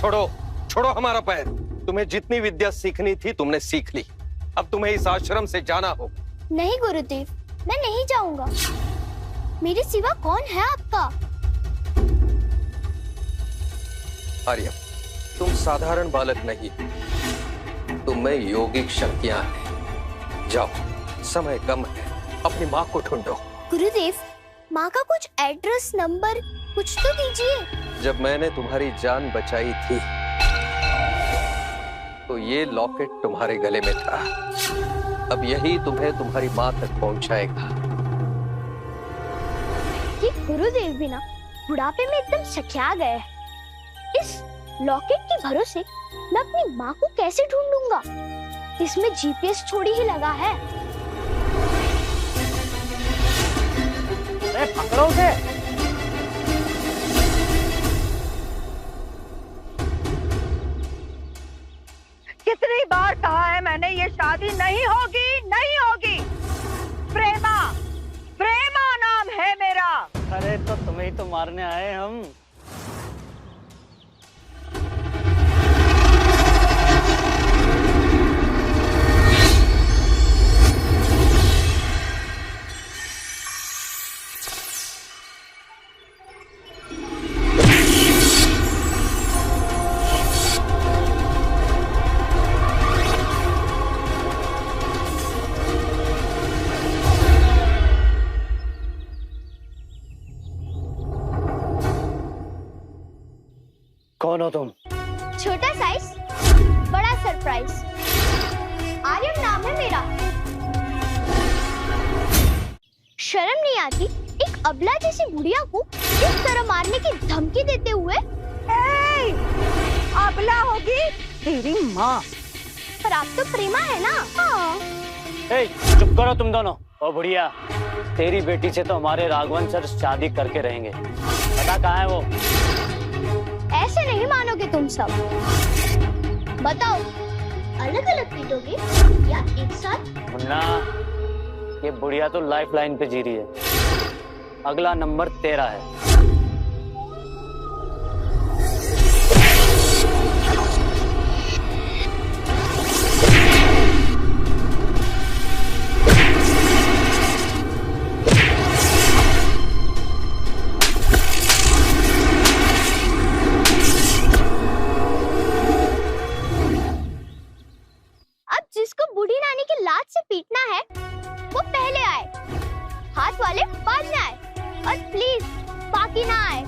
छोड़ो, छोड़ो हमारा पैर। तुम्हें जितनी विद्या सीखनी थी तुमने सीख ली, अब तुम्हें इस आश्रम से जाना होगा। नहीं गुरुदेव, मैं नहीं जाऊंगा। मेरे सिवा कौन है आपका? आर्यम, तुम साधारण बालक नहीं, तुम में योगिक शक्तियां हैं। जाओ, समय कम है, अपनी माँ को ढूंढो। गुरुदेव, माँ का कुछ एड्रेस नंबर कुछ तो दीजिए। जब मैंने तुम्हारी जान बचाई थी तो ये लॉकेट तुम्हारे गले में था। अब यही तुम्हें तुम्हारी माँ तक पहुंचाएगा। ये गुरुदेव भी ना बुढ़ापे में एकदम सखिया गए हैं। इस लॉकेट के भरोसे मैं अपनी माँ को कैसे ढूंढूंगा? इसमें जीपीएस थोड़ी ही लगा है। अरे पकड़ो उसे। कितनी बार कहा है मैंने, ये शादी नहीं होगी, नहीं होगी। प्रेमा, प्रेमा नाम है मेरा। अरे तो तुम्हें ही तो मारने आए हम। कौन हो तुम? छोटा साइज, बड़ा सरप्राइज। आर्यन नाम है मेरा। शर्म नहीं आती एक अबला जैसी बुढ़िया को इस तरह मारने की धमकी देते हुए? अबला होगी तेरी माँ। पर आप तो प्रेमा है ना? हाँ। चुप करो तुम दोनों। ओ बुढ़िया, तेरी बेटी से तो हमारे राघवन सर शादी करके रहेंगे। पता कहाँ है वो? ऐसे नहीं मानोगे तुम सब। बताओ, अलग अलग पीटोगे या एक साथ? मुन्ना, ये बुढ़िया तो लाइफ लाइन पे जी रही है। अगला नंबर तेरा है। जिसको बूढ़ी नानी की लात से पीटना है वो पहले आए, हाथ वाले बाद में आए, और प्लीज बाकी ना आए।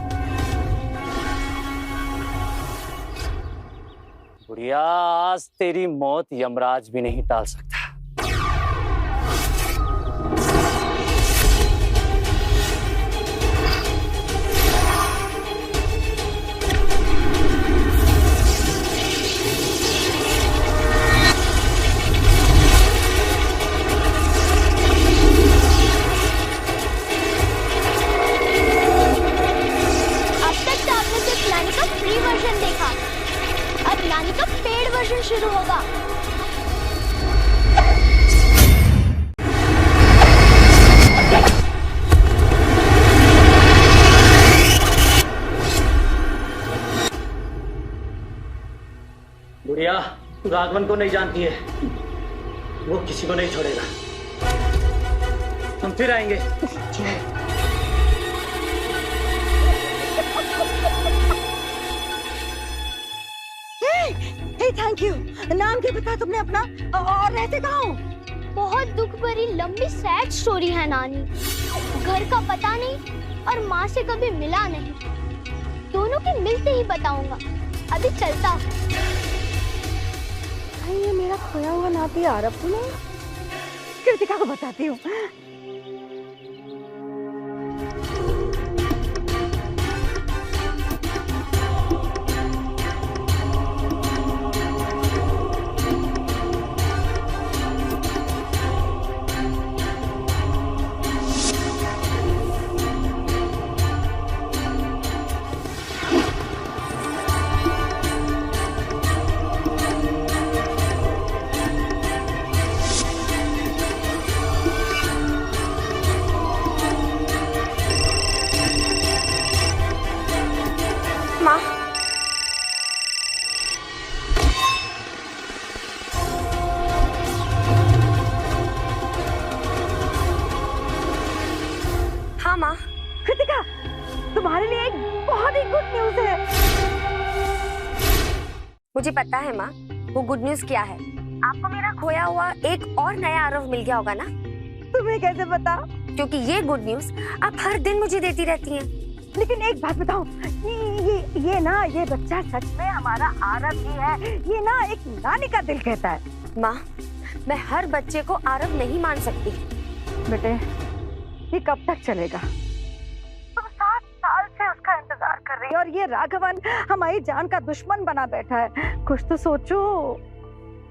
बुढ़िया, आज तेरी मौत यमराज भी नहीं टाल सकता। नानी का पेड वर्जन शुरू होगा। बुढ़िया, राघवन को नहीं जानती है, वो किसी को नहीं छोड़ेगा। हम फिर आएंगे। Thank you. नाम क्या बताया तुमने अपना, और रहते कहाँ हो? बहुत दुख भरी लंबी सैड स्टोरी है नानी। घर का पता नहीं और माँ से कभी मिला नहीं। दोनों के मिलते ही बताऊंगा। अभी चलता। ये मेरा खोया हुआ नाती आरब तो नहीं? कृतिका को बताती हूँ। कृतिका, तुम्हारे लिए एक बहुत ही गुड न्यूज है। मुझे पता है माँ, वो गुड न्यूज क्या है। आपको मेरा खोया हुआ एक और नया आरव मिल गया होगा ना? तुम्हें कैसे पता? क्योंकि ये गुड न्यूज आप हर दिन मुझे देती रहती हैं। लेकिन एक बात बताओ, ये बच्चा सच में हमारा आरव ही है? ये ना एक नानी का दिल कहता है। माँ, मैं हर बच्चे को आरव नहीं मान सकती। बेटे, ये कब तक चलेगा? तुम 7 साल से उसका इंतजार कर रही हो और ये राघवन हमारी जान का दुश्मन बना बैठा है। कुछ तो सोचो।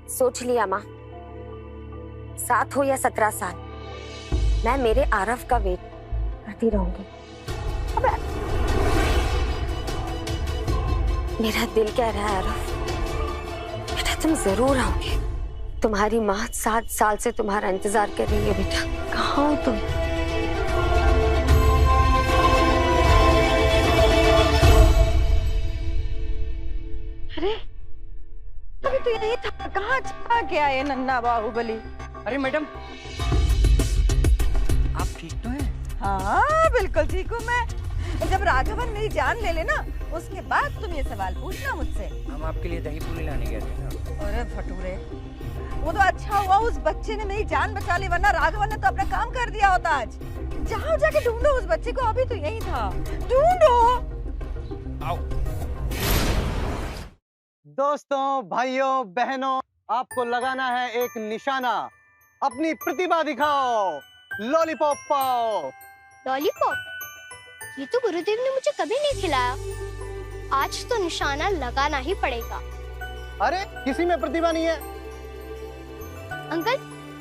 सोच लिया माँ, 7 हो या 17 साल, मैं मेरे आरव का वेट करती रहूंगी। मेरा दिल कह रहा है आरव, बेटा तुम जरूर आओगे। तुम्हारी माँ 7 साल से तुम्हारा इंतजार कर रही है बेटा। कहाँ हो तुम? अरे अभी तो यही था, कहाँ चला गया ये नन्हा बाहुबली? अरे मैडम, आप ठीक तो हैं? हाँ बिल्कुल ठीक हूँ मैं। जब राघवन मेरी जान ले लेना, उसके बाद तुम ये सवाल पूछना मुझसे। हम आपके लिए दही पूरी लाने गए थे ना। अरे भटूरे, वो तो अच्छा हुआ उस बच्चे ने मेरी जान बचा ली, वरना राघवन ने तो अपना काम कर दिया होता आज। जाओ जाके ढूंढो उस बच्चे को, अभी तो यही था। ढूंढो। आओ। दोस्तों, भाइयों, बहनों, आपको लगाना है एक निशाना। अपनी प्रतिभा दिखाओ, लॉलीपॉप पाओ। लॉलीपॉप? ये तो गुरुदेव ने मुझे कभी नहीं खिलाया। आज तो निशाना लगाना ही पड़ेगा। अरे किसी में प्रतिभा नहीं है। अंकल,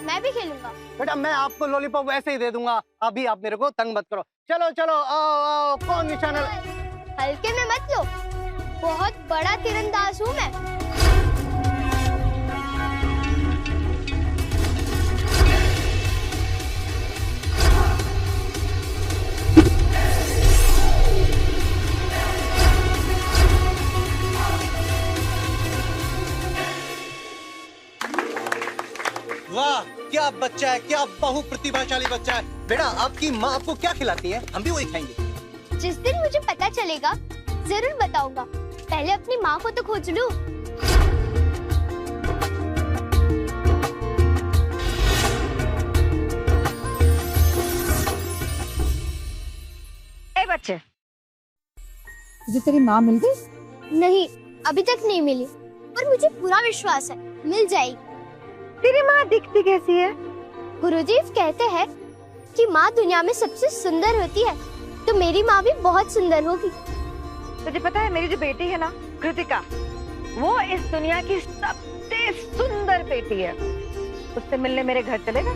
मैं भी खेलूंगा। बेटा, मैं आपको लॉलीपॉप वैसे ही दे दूंगा। अभी आप मेरे को तंग मत करो। चलो चलो, आओ आओ, कौन निशाना? हल्के में मत लो, बहुत बड़ा तीरंदाज हूँ मैं। वाह, क्या बच्चा है, क्या बहु प्रतिभाशाली बच्चा है। बेटा, आपकी माँ आपको क्या खिलाती है? हम भी वही खाएंगे। जिस दिन मुझे पता चलेगा जरूर बताऊंगा। पहले अपनी माँ को तो खोज लूं। ए बच्चे, तुझे तेरी माँ मिल गई? नहीं, अभी तक नहीं मिली, पर मुझे पूरा विश्वास है मिल जाएगी। तेरी माँ दिखती कैसी है? गुरुदेव कहते हैं कि माँ दुनिया में सबसे सुंदर होती है, तो मेरी माँ भी बहुत सुंदर होगी। तुझे पता है, मेरी जो बेटी है ना कृतिका, वो इस दुनिया की सबसे सुंदर बेटी है। उससे मिलने मेरे घर चलेगा?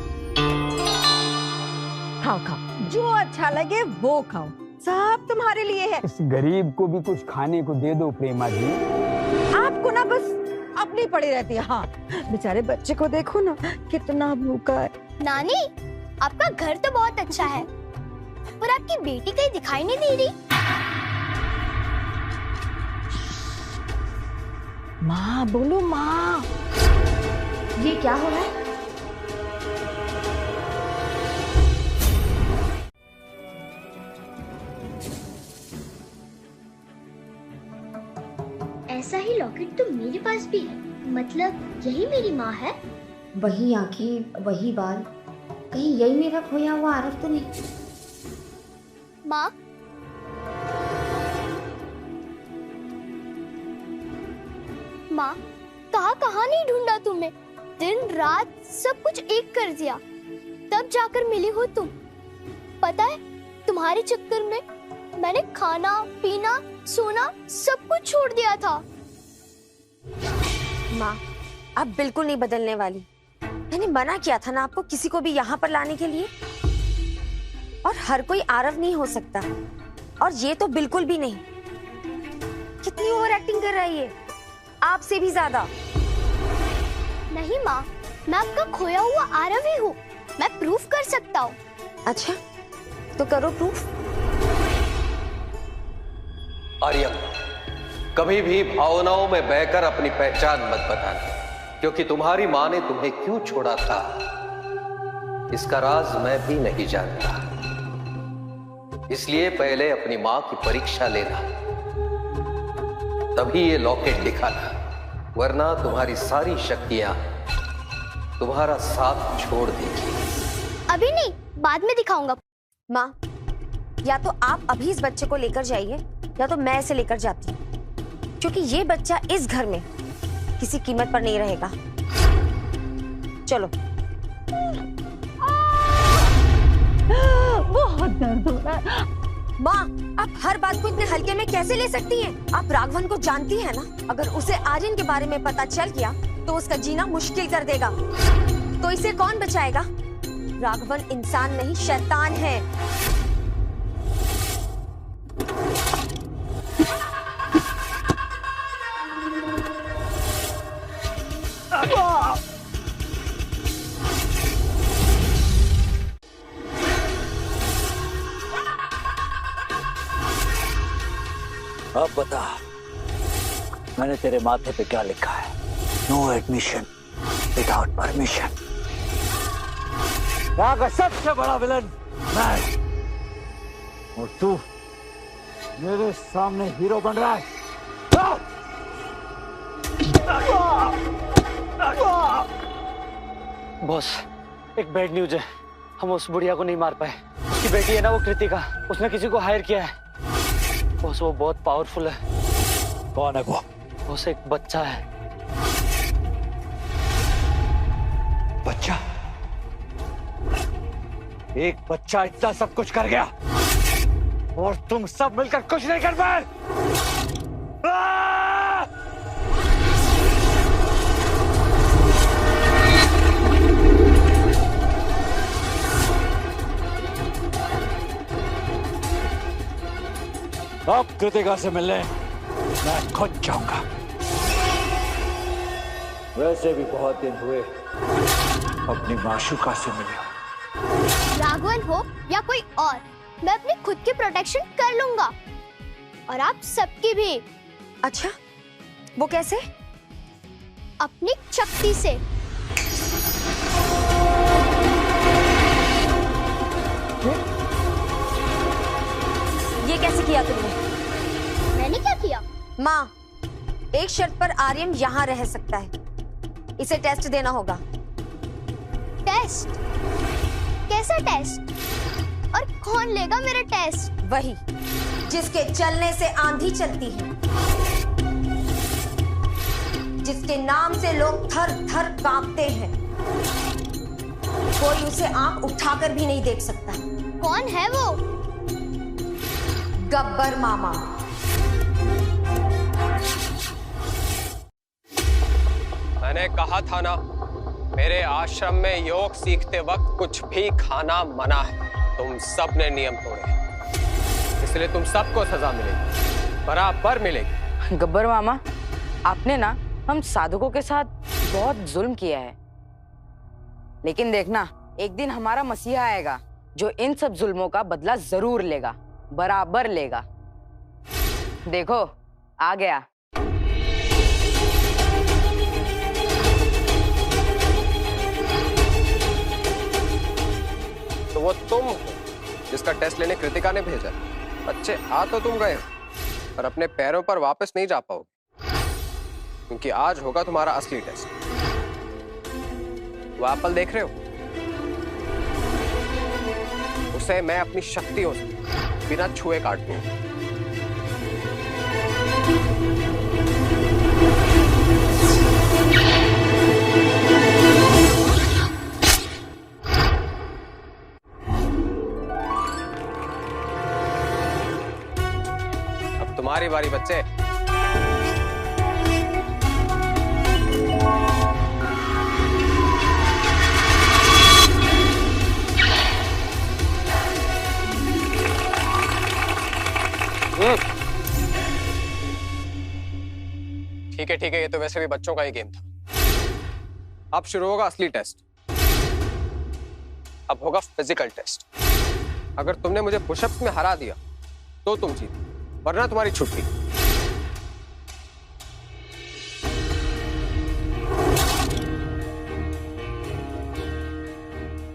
खाओ खाओ, जो अच्छा लगे वो खाओ, सब तुम्हारे लिए है। इस गरीब को भी कुछ खाने को दे दो प्रेमा जी। आपको ना बस अपनी पड़ी रहती है। हाँ, बेचारे बच्चे को देखो ना, कितना भूखा है। नानी, आपका घर तो बहुत अच्छा है, पर आपकी बेटी कहीं दिखाई नहीं दे रही। माँ बोलो, माँ। ये क्या हो रहा है? ऐसा ही लॉकेट तो मेरे पास भी है, मतलब यही मेरी माँ है। वही आंखें, वही बाल, कहीं यही मेरा खोया हुआ आरव तो नहीं? माँ, माँ, कहाँ नहीं ढूंढा तुम्हें। दिन रात सब कुछ एक कर दिया, तब जाकर मिली हो तुम। पता है, तुम्हारे चक्कर में मैंने खाना पीना सोना सब कुछ छोड़ दिया था। माँ, आप बिल्कुल नहीं बदलने वाली। मैंने मना किया था ना आपको किसी को भी यहाँ पर लाने के लिए। और हर कोई आरव नहीं हो सकता, और ये तो बिल्कुल भी नहीं। कितनी ओवर एक्टिंग कर रहा है ये, आपसे भी ज्यादा। नहीं माँ, मैं आपका खोया हुआ आरव ही हूँ, मैं प्रूफ कर सकता हूँ। अच्छा, तो करो प्रूफ। आर्यन, कभी भी भावनाओं में बहकर अपनी पहचान मत बताना, क्योंकि तुम्हारी माँ ने तुम्हें क्यों छोड़ा था, इसका राज मैं भी नहीं जानता। इसलिए पहले अपनी मां की परीक्षा लेना, तभी ये लॉकेट दिखाना, वरना तुम्हारी सारी शक्तियां तुम्हारा साथ छोड़ देगी। अभी नहीं, बाद में दिखाऊंगा। माँ, या तो आप अभी इस बच्चे को लेकर जाइए या तो मैं इसे लेकर जाती हूँ, क्योंकि ये बच्चा इस घर में किसी कीमत पर नहीं रहेगा। चलो। बहुत दर्द हो रहा है। माँ, आप हर बात को इतने हल्के में कैसे ले सकती हैं? आप राघवन को जानती हैं ना? अगर उसे आर्यन के बारे में पता चल गया तो उसका जीना मुश्किल कर देगा। तो इसे कौन बचाएगा? राघवन इंसान नहीं, शैतान है। अब बता, मैंने तेरे माथे पे क्या लिखा है? No admission without permission. यहाँ का सबसे बड़ा विलन मैं, और तू मेरे सामने हीरो बन रहा है। बॉस, एक बैड न्यूज है। हम उस बुढ़िया को नहीं मार पाए। उसकी बेटी है ना, वो कृतिका, उसने किसी को हायर किया है। बॉस, वो बहुत पावरफुल है। कौन है वो? बॉस, एक बच्चा है। बच्चा? एक बच्चा इतना सब कुछ कर गया और तुम सब मिलकर कुछ नहीं कर पाए। अब कृतिका से मिलने मैं खुद जाऊंगा। वैसे भी बहुत दिन हुए अपनी माशूका से मिले। राघवन हो या कोई और, मैं अपनी खुद की प्रोटेक्शन कर लूंगा और आप सबकी भी। अच्छा, वो कैसे? अपनी शक्ति से। ये कैसे किया तुमने? मैंने क्या किया? माँ, एक शर्त पर आर्यन यहाँ रह सकता है। इसे टेस्ट देना होगा। टेस्ट? कैसा टेस्ट? और कौन लेगा मेरा टेस्ट? वही जिसके चलने से आंधी चलती है, जिसके नाम से लोग थर थर कांपते हैं। कोई उसे आंख उठाकर भी नहीं देख सकता। कौन है वो? गब्बर मामा। मैंने कहा था ना, मेरे आश्रम में योग सीखते वक्त कुछ भी खाना मना है। तुम सब ने नियम तोड़े, इसलिए तुम सबको सजा मिलेगी, बराबर मिलेगी। गब्बर मामा, आपने ना हम साधुकों के साथ बहुत जुल्म किया है, लेकिन देखना, एक दिन हमारा मसीहा आएगा जो इन सब जुल्मों का बदला जरूर लेगा, बराबर लेगा। देखो, आ गया। तो वो तुम हो जिसका टेस्ट लेने कृतिका ने भेजा। बच्चे, आ तो तुम गए पर अपने पैरों पर वापस नहीं जा पाओगे, क्योंकि आज होगा तुम्हारा असली टेस्ट। वो एप्पल देख रहे हो? उसे मैं अपनी शक्तियों से बिना छुए काट दूंगा। अब तुम्हारी बारी बच्चे। ठीक है, ये तो वैसे भी बच्चों का ही गेम था। अब शुरू होगा असली टेस्ट। अब होगा फिजिकल टेस्ट। अगर तुमने मुझे पुशअप्स में हरा दिया तो तुम जीते, वरना तुम्हारी छुट्टी।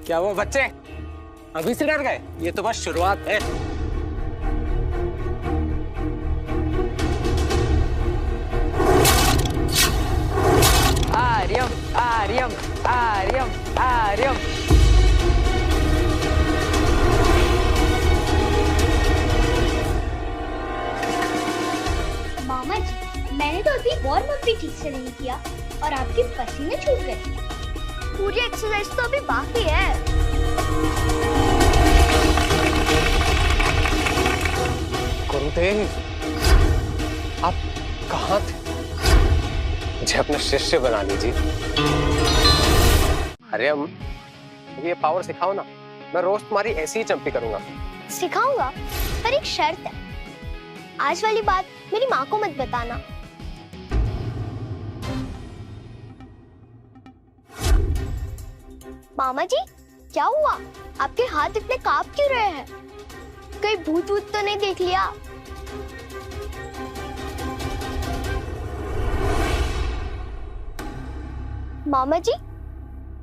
क्या वो बच्चे अभी से डर गए? ये तो बस शुरुआत है। मैंने तो अभी वार्म अप भी ठीक से नहीं किया और आपके पसीने छूट गए। पूरी एक्सरसाइज तो अभी बाकी है। गुरुदेव, आप कहाँ थे? मुझे अपना शिष्य बना लीजिए। अरे हम ये पावर सिखाओ ना, मैं रोज तुम्हारी ऐसी ही चंपी करूंगा। सिखाऊंगा, पर एक शर्त है। आज वाली बात मेरी माँ को मत बताना। मामा जी, क्या हुआ? आपके हाथ इतने कांप क्यों रहे हैं? कहीं भूत वूत तो नहीं देख लिया? मामा जी,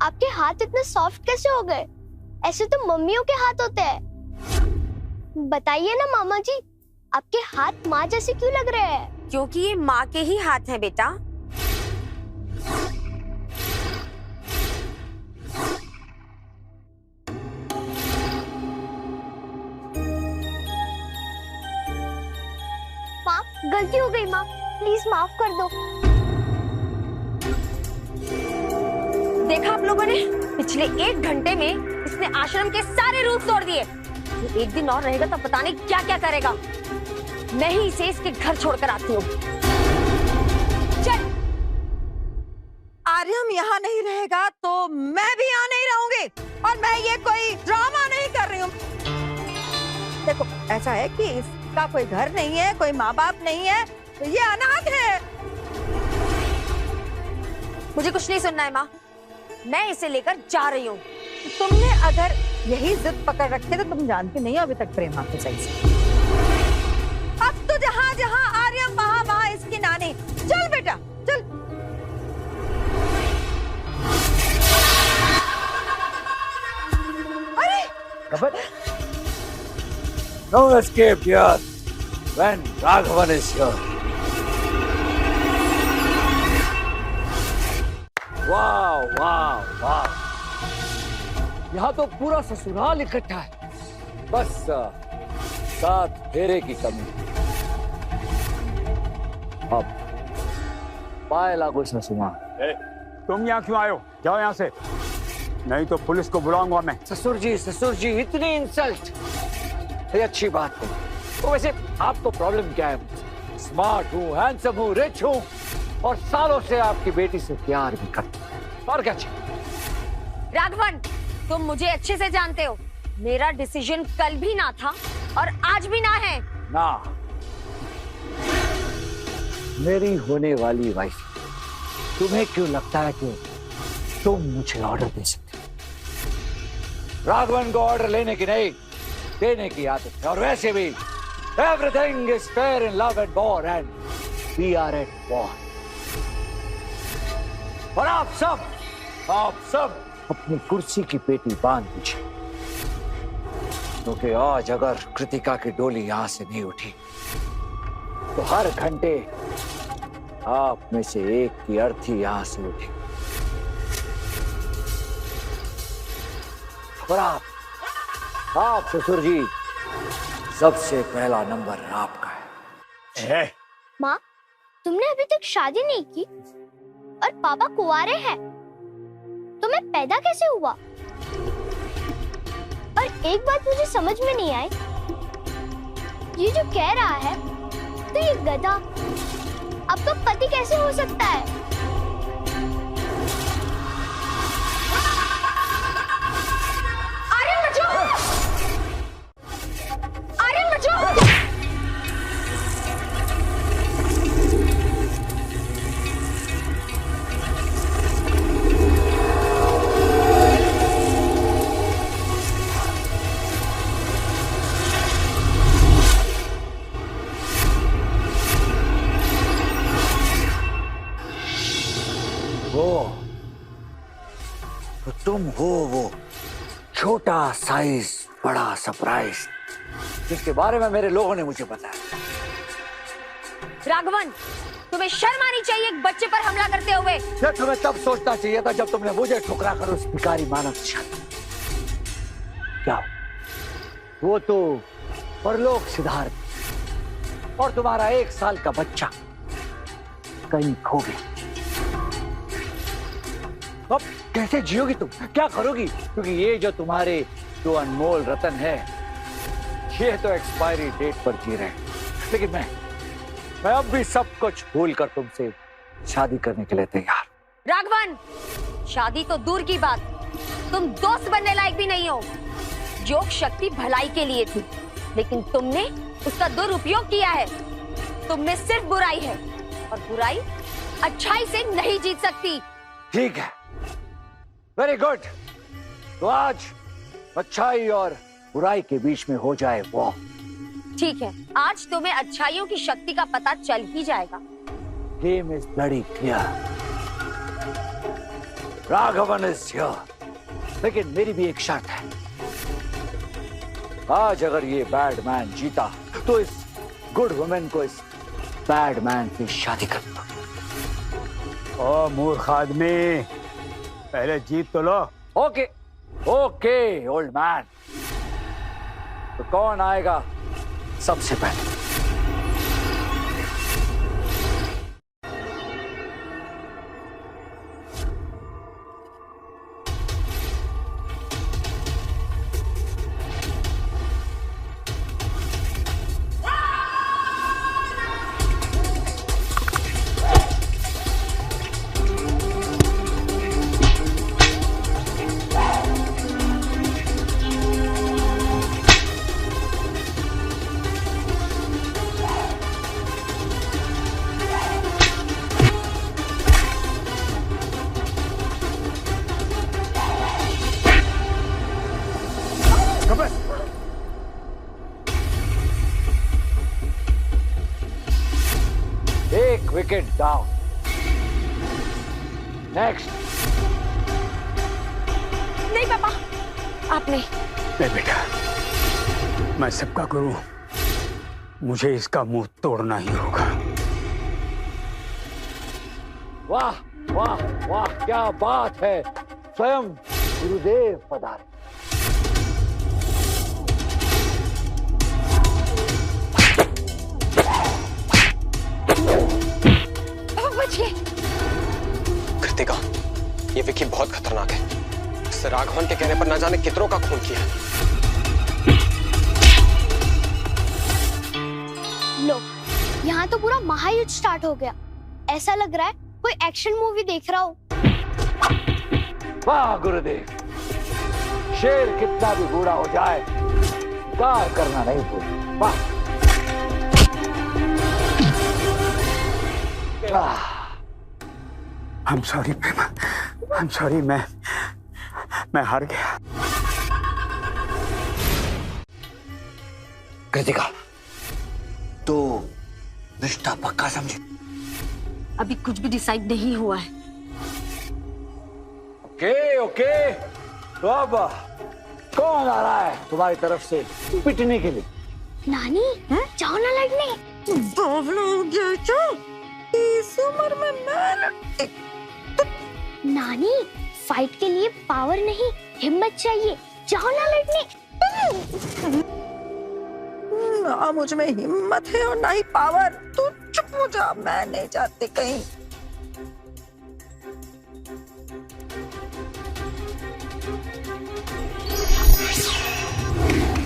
आपके हाथ इतने सॉफ्ट कैसे हो गए? ऐसे तो मम्मियों के हाथ होते हैं। बताइए ना मामा जी, आपके हाथ माँ जैसे क्यों लग रहे हैं? क्योंकि ये माँ के ही हाथ हैं बेटा। माँ, गलती हो गई माँ, प्लीज माफ कर दो। देखा आप लोगों ने, पिछले 1 घंटे में इसने आश्रम के सारे रूल्स तोड़ दिए। ये 1 दिन और रहेगा तो पता नहीं क्या क्या करेगा। मैं ही इसे इसके घर छोड़कर आती हूँ। चल। आर्यम यहाँ नहीं रहेगा तो मैं भी यहाँ नहीं रहूंगी, और मैं ये कोई ड्रामा नहीं कर रही हूँ। देखो, ऐसा है कि इसका कोई घर नहीं है, कोई माँ बाप नहीं है, तो ये अनाथ है। मुझे कुछ नहीं सुनना है माँ, मैं इसे लेकर जा रही हूँ। तुमने अगर यही जिद पकड़ रखी तो तुम जानती नहीं हो अभी तक प्रेमा को सही से। अब तो जहाँ जहाँ आर्यम वहाँ वहाँ इसकी नानी। चल बेटा चल। अरे But no escape here when Raghavan is here. वाह वाह वाह, यहाँ तो पूरा ससुराल इकट्ठा है, बस 7 फेरे की कमी। अब पाए लागू ससुमा। तुम यहाँ क्यों आए हो? जाओ यहाँ से, नहीं तो पुलिस को बुलाऊंगा मैं। ससुर जी इतनी इंसल्ट, ये अच्छी बात नहीं। तो वैसे आपको प्रॉब्लम क्या है? स्मार्ट हूँ, हैंडसम हूँ, रिच हूँ, और सालों से आपकी बेटी से प्यार भी करता हूँ, और क्या चाहिए? राघवन, तुम मुझे अच्छे से जानते हो, मेरा डिसीजन कल भी ना था और आज भी ना है। ना, मेरी होने वाली वाइफ, तुम्हें क्यों लगता है कि तुम मुझे ऑर्डर दे सकते हो? राघवन को ऑर्डर लेने की नहीं, देने की आदत है। और वैसे भी everything is fair in love and war, and we are at war. और आप सब अपनी कुर्सी की पेटी बांध दीजिए, क्योंकि आज अगर कृतिका की डोली यहां से नहीं उठी तो हर घंटे आप में से एक की अर्थी यहां से उठी। और आप ससुर जी, सबसे पहला नंबर आपका है। माँ, तुमने अभी तक शादी नहीं की और पापा कुंवारे हैं, तो मैं पैदा कैसे हुआ? और एक बात मुझे समझ में नहीं आई, ये जो कह रहा है, तो ये गधा आपका पति कैसे हो सकता है? तो तुम हो वो छोटा साइज बड़ा सरप्राइज जिसके बारे में मेरे लोगों ने मुझे बताया। राघवन, तुम्हें शर्म आनी चाहिए एक बच्चे पर हमला करते हुए। ये तुम्हें तब सोचना चाहिए था जब तुमने मुझे ठुकरा कर उस भिखारी मानव से शादी। क्या वो तो परलोक सिद्धार्थ, और तुम्हारा 1 साल का बच्चा कहीं खो गई। अब कैसे जियोगी तुम, क्या करोगी? क्योंकि ये जो तुम्हारे दो अनमोल रतन है, ये तो एक्सपायरी डेट पर जी रहे हैं। लेकिन मैं अब भी सब कुछ भूल कर तुमसे शादी करने के लिए तैयार। राघवन, शादी तो दूर की बात, तुम दोस्त बनने लायक भी नहीं हो। योग शक्ति भलाई के लिए थी, लेकिन तुमने उसका दुरुपयोग किया है। तुम में सिर्फ बुराई है, और बुराई अच्छाई से नहीं जीत सकती। ठीक है, वेरी गुड। तो आज अच्छाई और बुराई के बीच में हो जाए वो। ठीक है, आज तुम्हें अच्छाइयों की शक्ति का पता चल ही जाएगा। Game is bloody clear. Raghavan is here, लेकिन मेरी भी एक शर्त है। आज अगर ये बैड मैन जीता तो इस गुड वुमेन को इस बैड मैन से शादी कर दो। ओ मूर्ख आदमी, पहले जीत तो लो। ओके ओके ओल्ड मैन, तो कौन आएगा सबसे पहले? एक विकेट डाउन। नेक्स्ट। नहीं पापा, आप नहीं। नहीं बेटा, मैं सबका गुरु, मुझे इसका मुंह तोड़ना ही होगा। वाह वाह वाह, क्या बात है, स्वयं गुरुदेव पधारे। कृतिका, ये विकी बहुत खतरनाक है। इससे राघवन के कहने पर ना जाने कितनों का खून किया। लो, यहाँ तो पूरा महायुद्ध स्टार्ट हो गया। ऐसा लग रहा है कोई एक्शन मूवी देख रहा हो। वाह गुरुदेव, शेर कितना भी बूढ़ा हो जाए, शिकार करना नहीं भूल। वाह। I'm sorry, I'm sorry, मैं हार गया। कृतिका, तो रिश्ता पक्का समझे? अभी कुछ भी डिसाइड नहीं हुआ है। ओके ओके, तो अब कौन आ रहा है तुम्हारी तरफ से पिटने के लिए? नानी, जाओ ना लड़ने। इस उम्र में मैं नानी, फाइट के लिए पावर नहीं, हिम्मत चाहिए। जाओ ना लड़ने। ना मुझ में हिम्मत है और ना ही पावर। तू चुप हो जा, मैं नहीं जाती कहीं।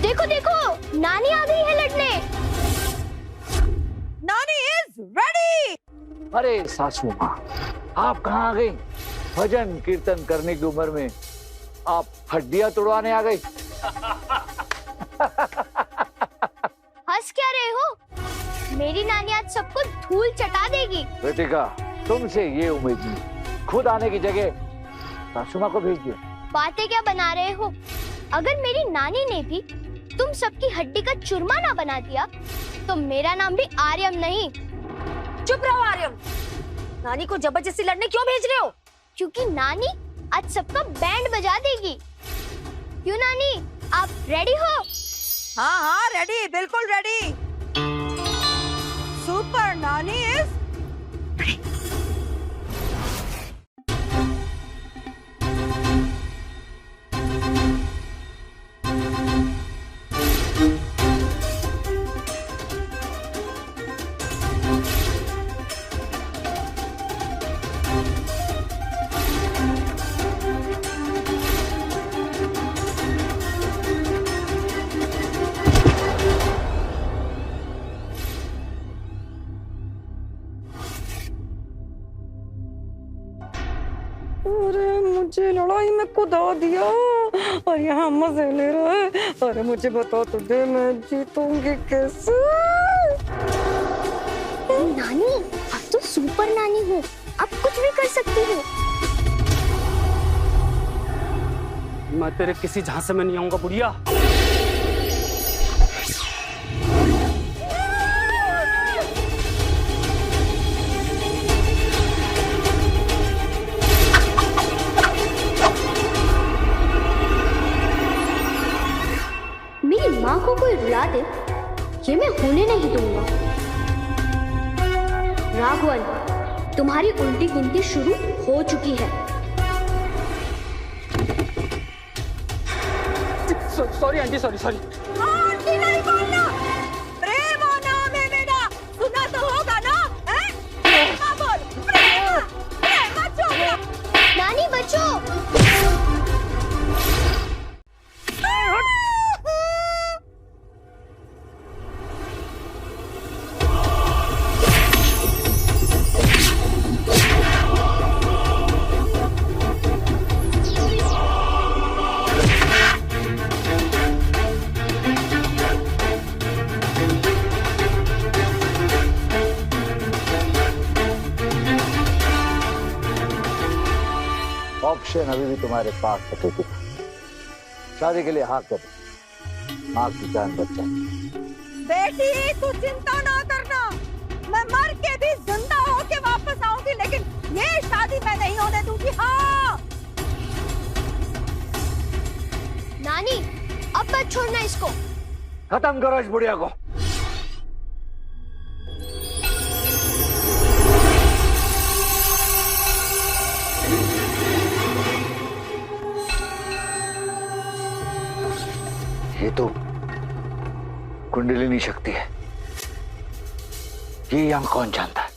देखो देखो, नानी आ गई है लड़ने। नानी इज रेडी। अरे सासू माँ, आप कहाँ आ गई? भजन कीर्तन करने की उम्र में आप हड्डियां तोड़वाने आ गई। हंस क्या रहे हो? मेरी नानी आज सबको धूल चटा देगी। कृतिका, तुमसे ये उम्मीद नहीं। खुद आने की जगह सासू माँ को भेज दिया। बातें क्या बना रहे हो? अगर मेरी नानी ने भी तुम सबकी हड्डी का चूरमा ना बना दिया, तो मेरा नाम भी आर्यम नहीं। चुप रहो आर्यम। नानी को जबरदस्ती लड़ने क्यों भेज रहे हो? क्योंकि नानी आज सबका बैंड बजा देगी। क्यों नानी, आप रेडी हो? हाँ हाँ रेडी, बिल्कुल रेडी। सुपर नानी इज अरे मुझे लड़ाई में कुदा दिया और यहाँ मजे ले रहा है। अरे मुझे बता तो दे, मैं जीतूंगी कैसे? नानी, अब तो सुपर नानी हो, अब कुछ भी कर सकती हो। मैं तेरे किसी झांसे में नहीं आऊंगा बुढ़िया। मेरी माँ को कोई रुला दे, ये मैं होने नहीं दूंगा। राघवन, तुम्हारी उल्टी गिनती शुरू हो चुकी है। Sorry aunty, sorry. आंटी नहीं बोलना, प्रेम नाम है मेरा, सुना तो होगा ना? प्रेमा बोल, प्रेमा चोपड़ा। नानी बचो। ऑप्शन अभी भी तुम्हारे पास है। शादी के लिए हाँ कर, माँ की जान बचा। बेटी तू चिंता ना करना, मैं मर के भी जिंदा होके वापस आऊंगी, लेकिन ये शादी मैं नहीं होने दूंगी। हाँ नानी, अब मत छोड़ना इसको। खत्म करो इस बुढ़िया को। ये तो कुंडलिनी शक्ति है, ये यहाँ कौन जानता है?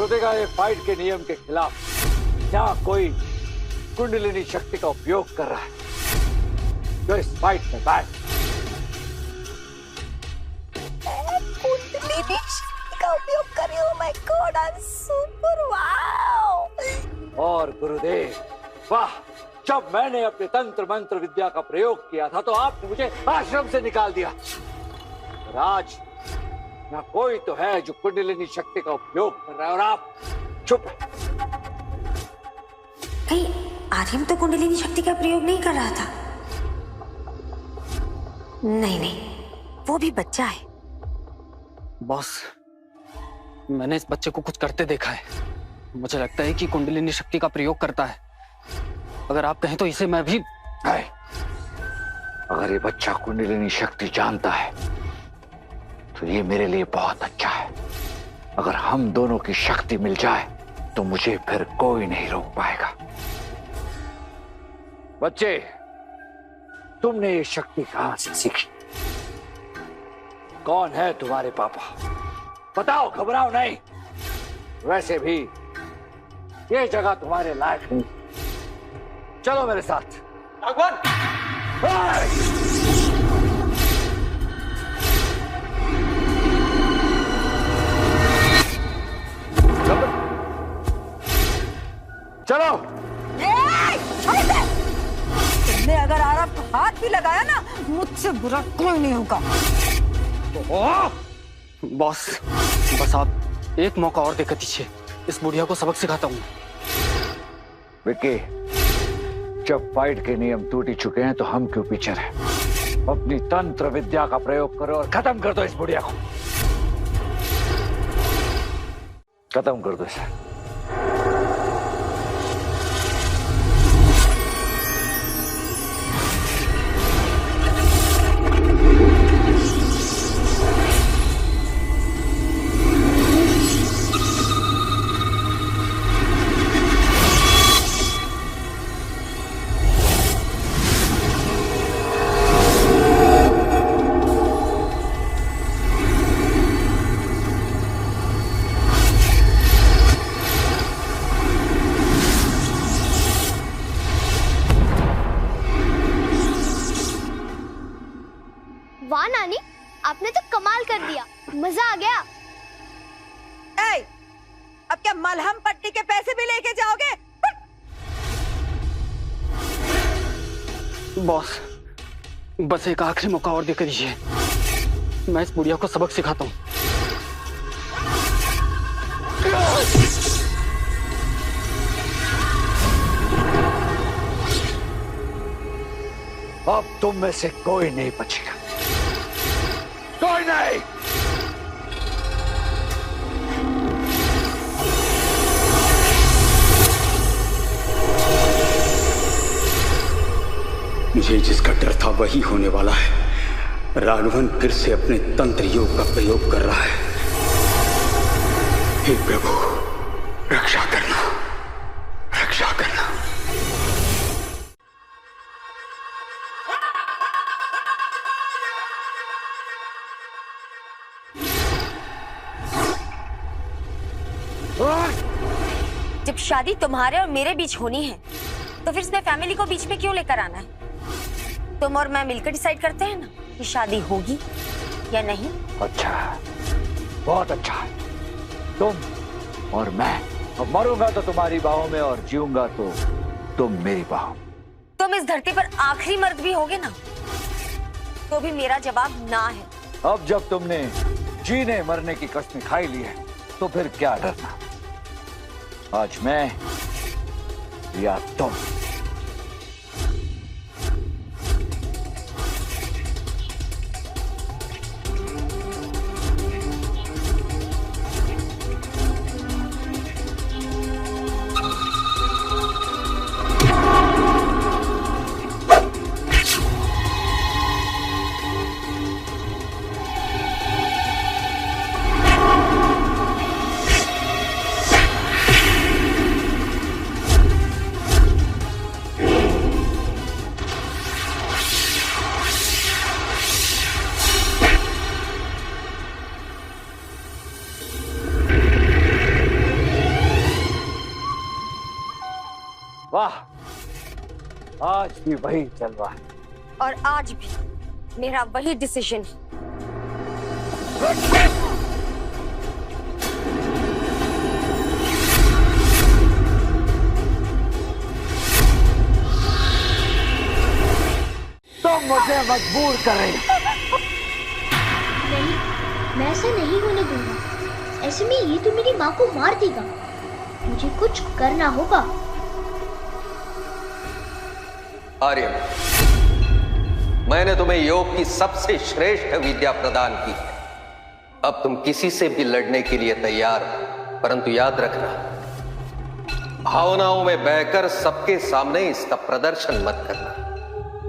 देखा, ये फाइट के नियम के खिलाफ यहाँ कोई कुंडलिनी शक्ति का उपयोग कर रहा है जो इस फाइट में बैठ। कुंडलिनी शक्ति का उपयोग कर रही हूँ। My God, I am super, wow. और गुरुदेव, वाह, जब मैंने अपने तंत्र मंत्र विद्या का प्रयोग किया था तो आपने मुझे आश्रम से निकाल दिया। और आज ना कोई तो है जो कुंडलिनी शक्ति का उपयोग कर रहा है और आप चुप। कहीं आर्यन तो कुंडलिनी शक्ति का प्रयोग नहीं कर रहा था? नहीं, वो भी बच्चा है। बॉस, मैंने इस बच्चे को कुछ करते देखा है। मुझे लगता है कि कुंडलिनी शक्ति का प्रयोग करता है। अगर आप कहें तो इसे मैं भी। अगर ये बच्चा कुंडलिनी शक्ति जानता है तो ये मेरे लिए बहुत अच्छा है। अगर हम दोनों की शक्ति मिल जाए तो मुझे फिर कोई नहीं रोक पाएगा। बच्चे, तुमने ये शक्ति कहां से सीखी? कौन है तुम्हारे पापा? बताओ, घबराओ नहीं। वैसे भी ये जगह तुम्हारे लायक नहीं। चलो मेरे साथ। भगवान! चलो। तुमने अगर आरव को हाथ भी लगाया ना, मुझसे बुरा कोई नहीं होगा। बॉस, बस आप एक मौका और देकर दीजिए, इस बुढ़िया को सबक सिखाता हूँ। विक्की, जब फाइट के नियम टूट ही चुके हैं तो हम क्यों पीछे रहे? अपनी तंत्र विद्या का प्रयोग करो और खत्म कर दो इस बुढ़िया को। खत्म कर दो इसे। वाह नानी, आपने तो कमाल कर दिया, मजा आ गया। ए, अब क्या मलहम पट्टी के पैसे भी लेके जाओगे? बॉस, बस एक आखिरी मौका और देकर दीजिए, मैं इस बुढ़िया को सबक सिखाता हूँ। अब तुम में से कोई नहीं बचेगा, कोई नहीं। मुझे जिसका डर था वही होने वाला है। राघवन फिर से अपने तंत्र योग का प्रयोग कर रहा है। हे प्रभु, रक्षा करना, रक्षा करना। जब शादी तुम्हारे और मेरे बीच होनी है तो फिर इसमें फैमिली को बीच में क्यों लेकर आना है? तुम और मैं मिलकर डिसाइड करते हैं ना कि शादी होगी या नहीं। अच्छा, बहुत अच्छा। तुम और मैं, अब मरूंगा तो तुम्हारी बाहों में और जीऊंगा तो तुम मेरी बाहों। तुम इस धरती पर आखिरी मर्द भी होगे ना, तो भी मेरा जवाब ना है। अब जब तुमने जीने मरने की कसम खाई ली है तो फिर क्या डरना। आज मैं या तुम। वाह, आज भी वही चल रहा है। और आज भी मेरा वही डिसीजन है। तुम मुझे मजबूर कर रही। नहीं, मैं ऐसा नहीं होने दूंगा। ऐसे में ये तो मेरी माँ को मार देगा। मुझे कुछ करना होगा। आर्यन, मैंने तुम्हें योग की सबसे श्रेष्ठ विद्या प्रदान की है। अब तुम किसी से भी लड़ने के लिए तैयार हो, परंतु याद रखना, भावनाओं में बहकर सबके सामने इसका प्रदर्शन मत करना,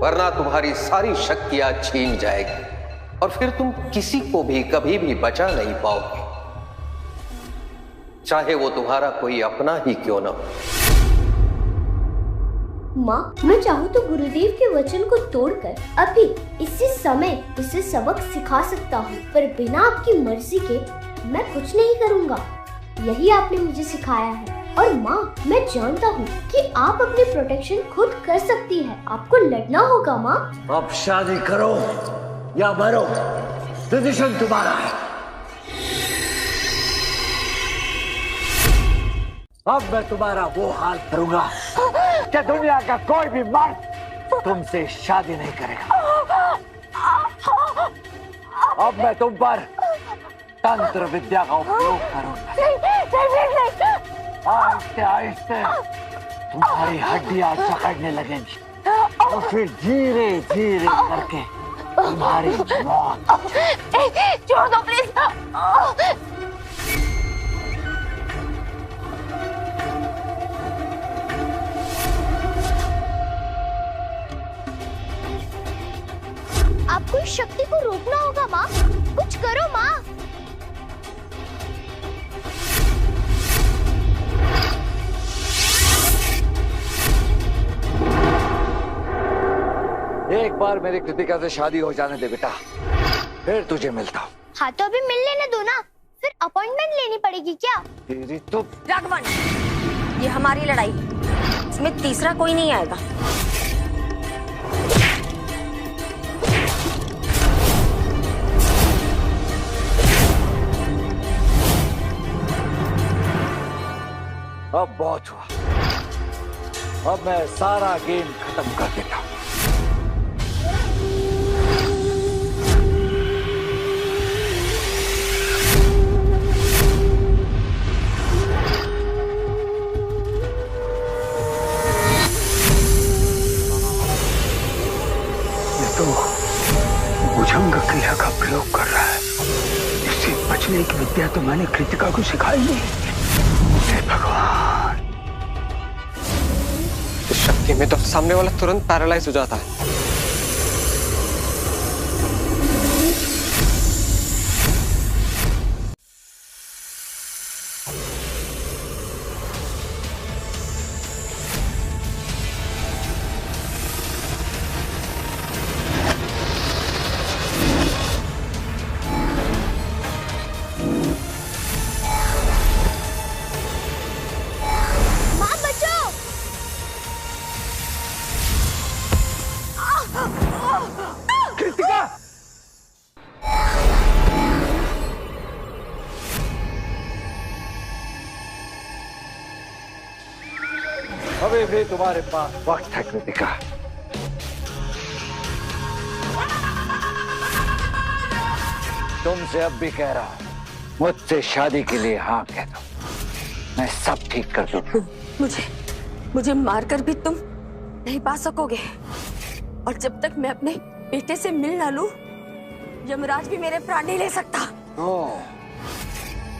वरना तुम्हारी सारी शक्तियां छीन जाएगी और फिर तुम किसी को भी कभी भी बचा नहीं पाओगे, चाहे वो तुम्हारा कोई अपना ही क्यों ना हो। माँ, मैं चाहूँ तो गुरुदेव के वचन को तोड़कर अभी इसी समय उसे सबक सिखा सकता हूँ, पर बिना आपकी मर्जी के मैं कुछ नहीं करूँगा। यही आपने मुझे सिखाया है। और माँ, मैं जानता हूँ कि आप अपनी प्रोटेक्शन खुद कर सकती है। आपको लड़ना होगा माँ। अब शादी करो या मरो, डिसीजन तुम्हारा है। अब मैं तुम्हारा वो हाल करूंगा कि दुनिया का कोई भी मर्द तुमसे शादी नहीं करेगा। अब मैं तुम पर तंत्र विद्या का उपयोग करूंगा। आहिस्ते आहिस्ते तुम्हारी हड्डियां जकड़ने लगेंगी और फिर धीरे धीरे करके तुम्हारी मौत। छोड़ दो प्लीज। आपको इस शक्ति को रोकना होगा माँ। कुछ करो माँ। एक बार मेरी कृतिका से शादी हो जाने दे बेटा, फिर तुझे मिलता हूँ। हाँ तो अभी मिल लेने दो ना, फिर अपॉइंटमेंट लेनी पड़ेगी क्या? तेरी तो राघवन, ये हमारी लड़ाई है, इसमें तीसरा कोई नहीं आएगा। अब बहुत हुआ। अब मैं सारा गेम खत्म कर देता हूं। ये तो भुजंग क्रिया का प्रयोग कर रहा है। इससे बचने की विद्या तो मैंने कृतिका को सिखाई नहीं। हे भगवान! इस शक्ति में तो सामने वाला तुरंत पैरालाइज हो जाता है। अभी भी तुम्हारे पास वक्त है कृतिका। तुमसे अब भी कह रहा हूं, मुझसे शादी के लिए हाँ कह दो, मैं सब ठीक कर दूंगा। मुझे मारकर भी तुम नहीं पा सकोगे, और जब तक मैं अपने बेटे से मिल ना लूं, यमराज भी मेरे प्राण नहीं ले सकता।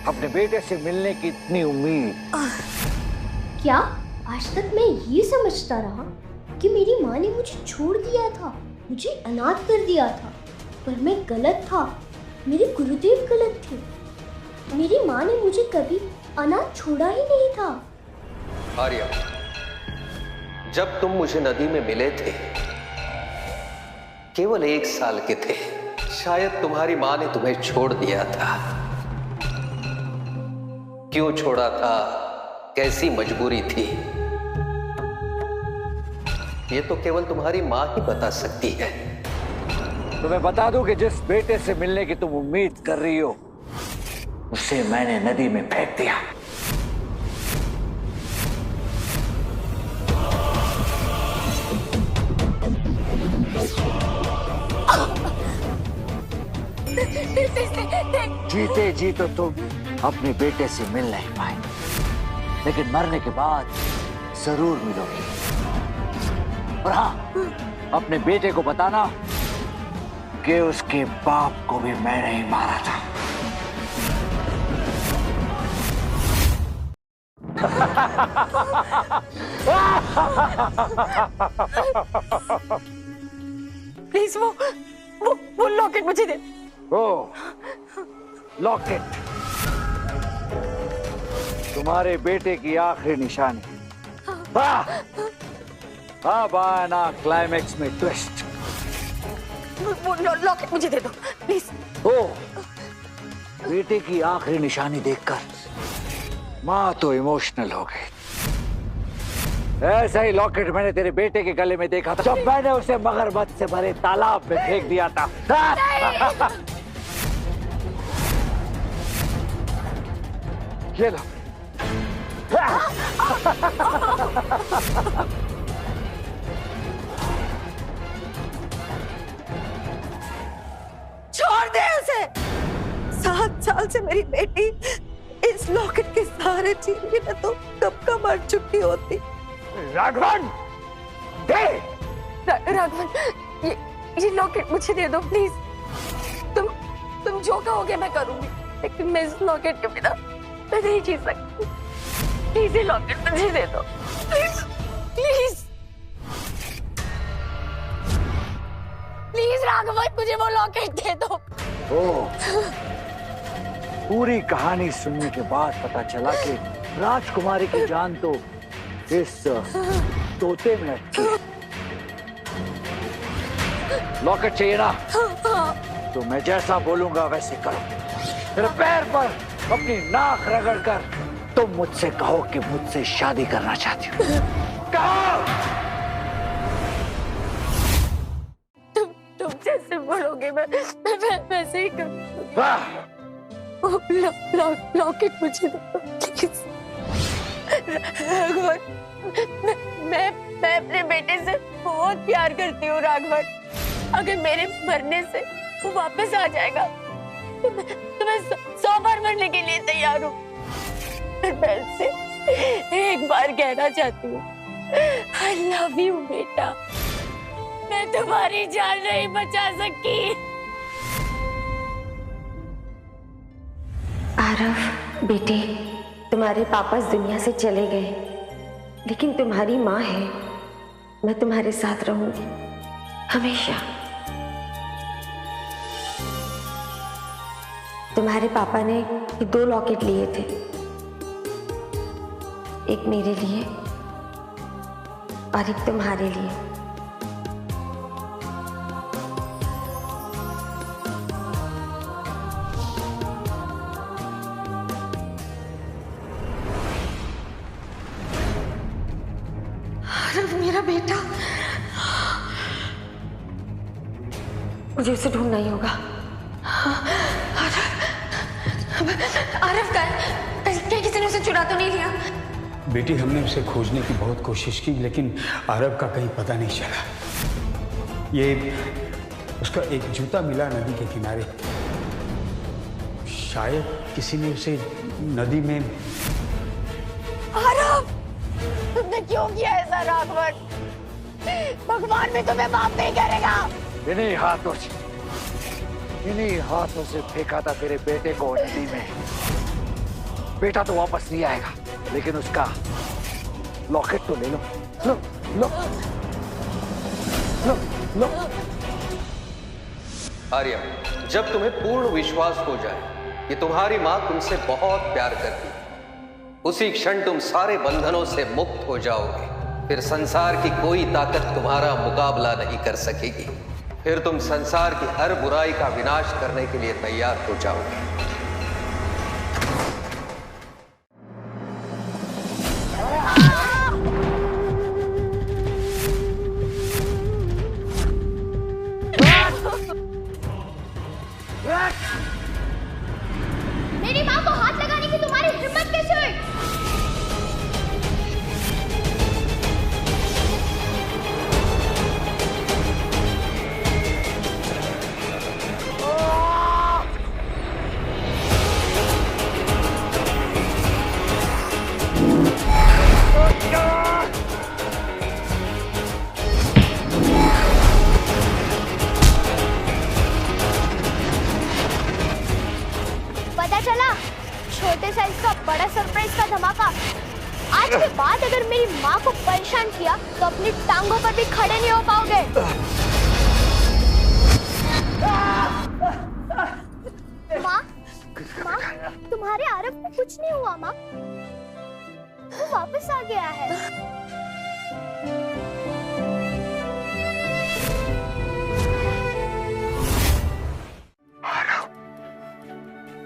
अपने बेटे से मिलने की इतनी उम्मीद? क्या आज तक मैं ये समझता रहा कि मेरी माँ ने मुझे छोड़ दिया था, मुझे अनाथ कर दिया था, पर मैं गलत था। मेरे गुरुदेव गलत थे। मेरी माँ ने मुझे कभी अनाथ छोड़ा ही नहीं था। आर्या, जब तुम मुझे नदी में मिले थे, केवल 1 साल के थे। शायद तुम्हारी माँ ने तुम्हें छोड़ दिया था। क्यों छोड़ा था, कैसी मजबूरी थी, ये तो केवल तुम्हारी माँ ही बता सकती है। तुम्हें बता दूं कि जिस बेटे से मिलने की तुम उम्मीद कर रही हो, उसे मैंने नदी में फेंक दिया। जीते जी तो तुम अपने बेटे से मिल नहीं पाए, लेकिन मरने के बाद जरूर मिलोगी। और हाँ, अपने बेटे को बताना कि उसके बाप को भी मैंने ही मारा था। प्लीज वो लॉकेट मुझे दे। ओ, लॉकेट तुम्हारे बेटे की आखिरी निशानी। अब आना क्लाइमेक्स में ट्विस्ट। वो लॉकेट मुझे दे दो प्लीज। ओ, बेटे की आखिरी निशानी देखकर माँ तो इमोशनल हो गई। ऐसा ही लॉकेट मैंने तेरे बेटे के गले में देखा था जब मैंने उसे मगरमच्छ से भरे तालाब में फेंक दिया था। ये लो। छोड़ दे उसे। 7 साल से मेरी बेटी इस लॉकेट के सहारे जी रही है, तो कब का मर चुकी होती। राघवन, दे। राघवन, ये लॉकेट मुझे दे दो प्लीज। तुम जो कहोगे मैं करूंगी, लेकिन मैं इस लॉकेट के बिना मैं नहीं जी सकती। प्लीज ये लॉकेट मुझे दे दो प्लीज प्लीज प्लीज। राघवन, मुझे वो लॉकेट दे दो। ओ, पूरी कहानी सुनने के बाद पता चला कि राजकुमारी की जान तो इस तोते में अटकी। लॉकेट चाहिए ना? तो मैं जैसा बोलूंगा वैसे करो। मेरे पैर पर अपनी नाक रगड़ कर तुम मुझसे कहो कि मुझसे शादी करना चाहती हो। कहो। तुम जैसे बोलोगे मैं वैसे ही करूंगी। लॉकेट मुझे दो प्लीज। राघवन, मैं अपने बेटे से बहुत प्यार करती हूँ राघवन। अगर मेरे मरने से वो वापस आ जाएगा तो मैं 100 बार मरने के लिए तैयार हूँ। मैं उससे एक बार कहना चाहती हूँ, आई लव यू बेटा। मैं तुम्हारी जान नहीं बचा सकी। आरव बेटे, तुम्हारे पापा इस दुनिया से चले गए, लेकिन तुम्हारी माँ है। मैं तुम्हारे साथ रहूंगी हमेशा। तुम्हारे पापा ने 2 लॉकेट लिए थे, एक मेरे लिए और एक तुम्हारे लिए। मेरा बेटा, मुझे उसे ढूंढना ही होगा। आरव का कहीं किसी ने उसे चुरा तो नहीं लिया? बेटी, हमने उसे खोजने की बहुत कोशिश की, लेकिन आरव का कहीं पता नहीं चला। ये उसका एक जूता मिला नदी के किनारे। शायद किसी ने उसे नदी में। आरव, तुमने क्यों किया ऐसा राघवन? भगवान भी तुम्हें माफ नहीं करेगा। इन्हीं हाथों से फेंका था तेरे बेटे को नदी में। बेटा तो वापस नहीं आएगा, लेकिन उसका लॉकेट तो ले लो। लो लो लो लो। आर्या, जब तुम्हें पूर्ण विश्वास हो जाए कि तुम्हारी मां तुमसे बहुत प्यार करती है, उसी क्षण तुम सारे बंधनों से मुक्त हो जाओगे। फिर संसार की कोई ताकत तुम्हारा मुकाबला नहीं कर सकेगी। फिर तुम संसार की हर बुराई का विनाश करने के लिए तैयार हो जाओगे। मेरी माँ को हाथ लगाने की तुम्हारी हिम्मत कैसे हुई? पता चला, छोटे साइज का बड़ा सरप्राइज का धमाका। आज के बाद अगर मेरी माँ को परेशान किया तो अपनी टांगों पर भी खड़े नहीं हो पाओगे। माँ, माँ, तुम्हारे आरव को कुछ नहीं हुआ माँ, वो वापस आ गया है।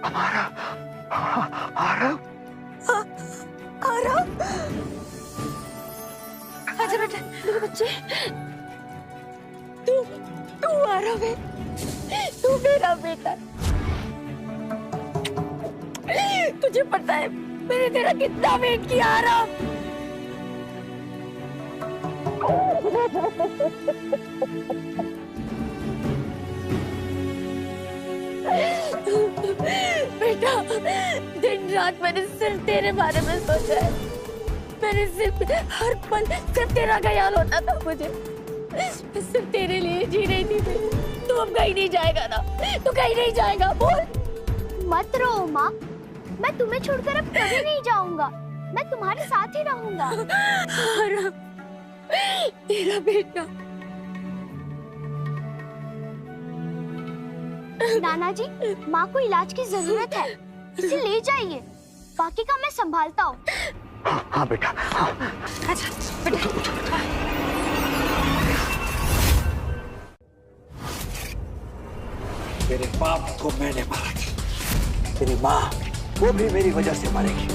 हमारा आरव। आरव, आजा बेटा, मेरे बच्चे। तू आरव है, तू मेरा बेटा। तुझे पता है मैंने तेरा कितना वेट किया आरव। बेटा, दिन रात मैंने सिर्फ तेरे बारे में सोचा है। मैंने सिर्फ हर पल सिर्फ तेरा ख्याल होता था मुझे। मैं सिर्फ तेरे लिए जी रही थी। तू अब कहीं नहीं जाएगा ना? तू कहीं नहीं जाएगा, बोल। मत रो माँ, मैं तुम्हें छोड़कर अब कभी नहीं जाऊंगा। मैं तुम्हारे साथ ही रहूंगा। आरव, तेरा बेटा। नाना जी, माँ को इलाज की जरूरत है, इसे ले जाइए। बाकी का मैं संभालता हूँ। हाँ बेटा, हाँ। अच्छा बेटा। तेरे बाप को मैंने मारा था, तेरी माँ वो भी मेरी वजह से मरेगी।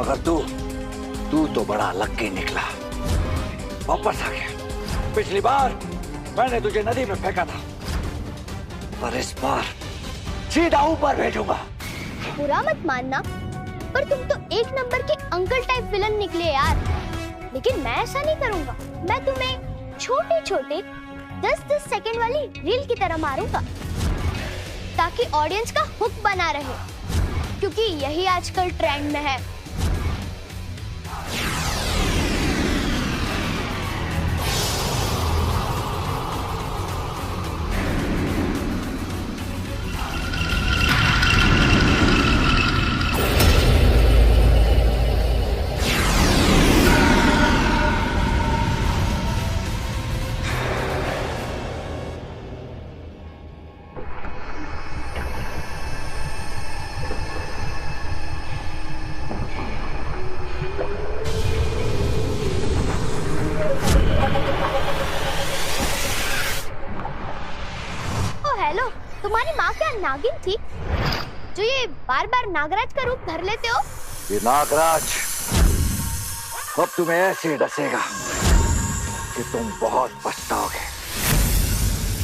मगर तू तो बड़ा लक्की निकला, वापस आ गया। पिछली बार मैंने तुझे नदी में फेंका था, पर इस बार सीधा ऊपर भेजूंगा। बुरा मत मानना, पर तुम तो एक नंबर के अंकल टाइप विलन निकले यार। लेकिन मैं ऐसा नहीं करूंगा। मैं तुम्हें छोटे छोटे 10-10 सेकंड वाली रील की तरह मारूंगा, ताकि ऑडियंस का हुक बना रहे, क्योंकि यही आजकल ट्रेंड में है। तुम्हारी माँ क्या नागिन थी जो ये बार बार नागराज का रूप धर लेते हो? ये नागराज अब तुम्हें ऐसे डसेगा कि तुम बहुत पछताओगे।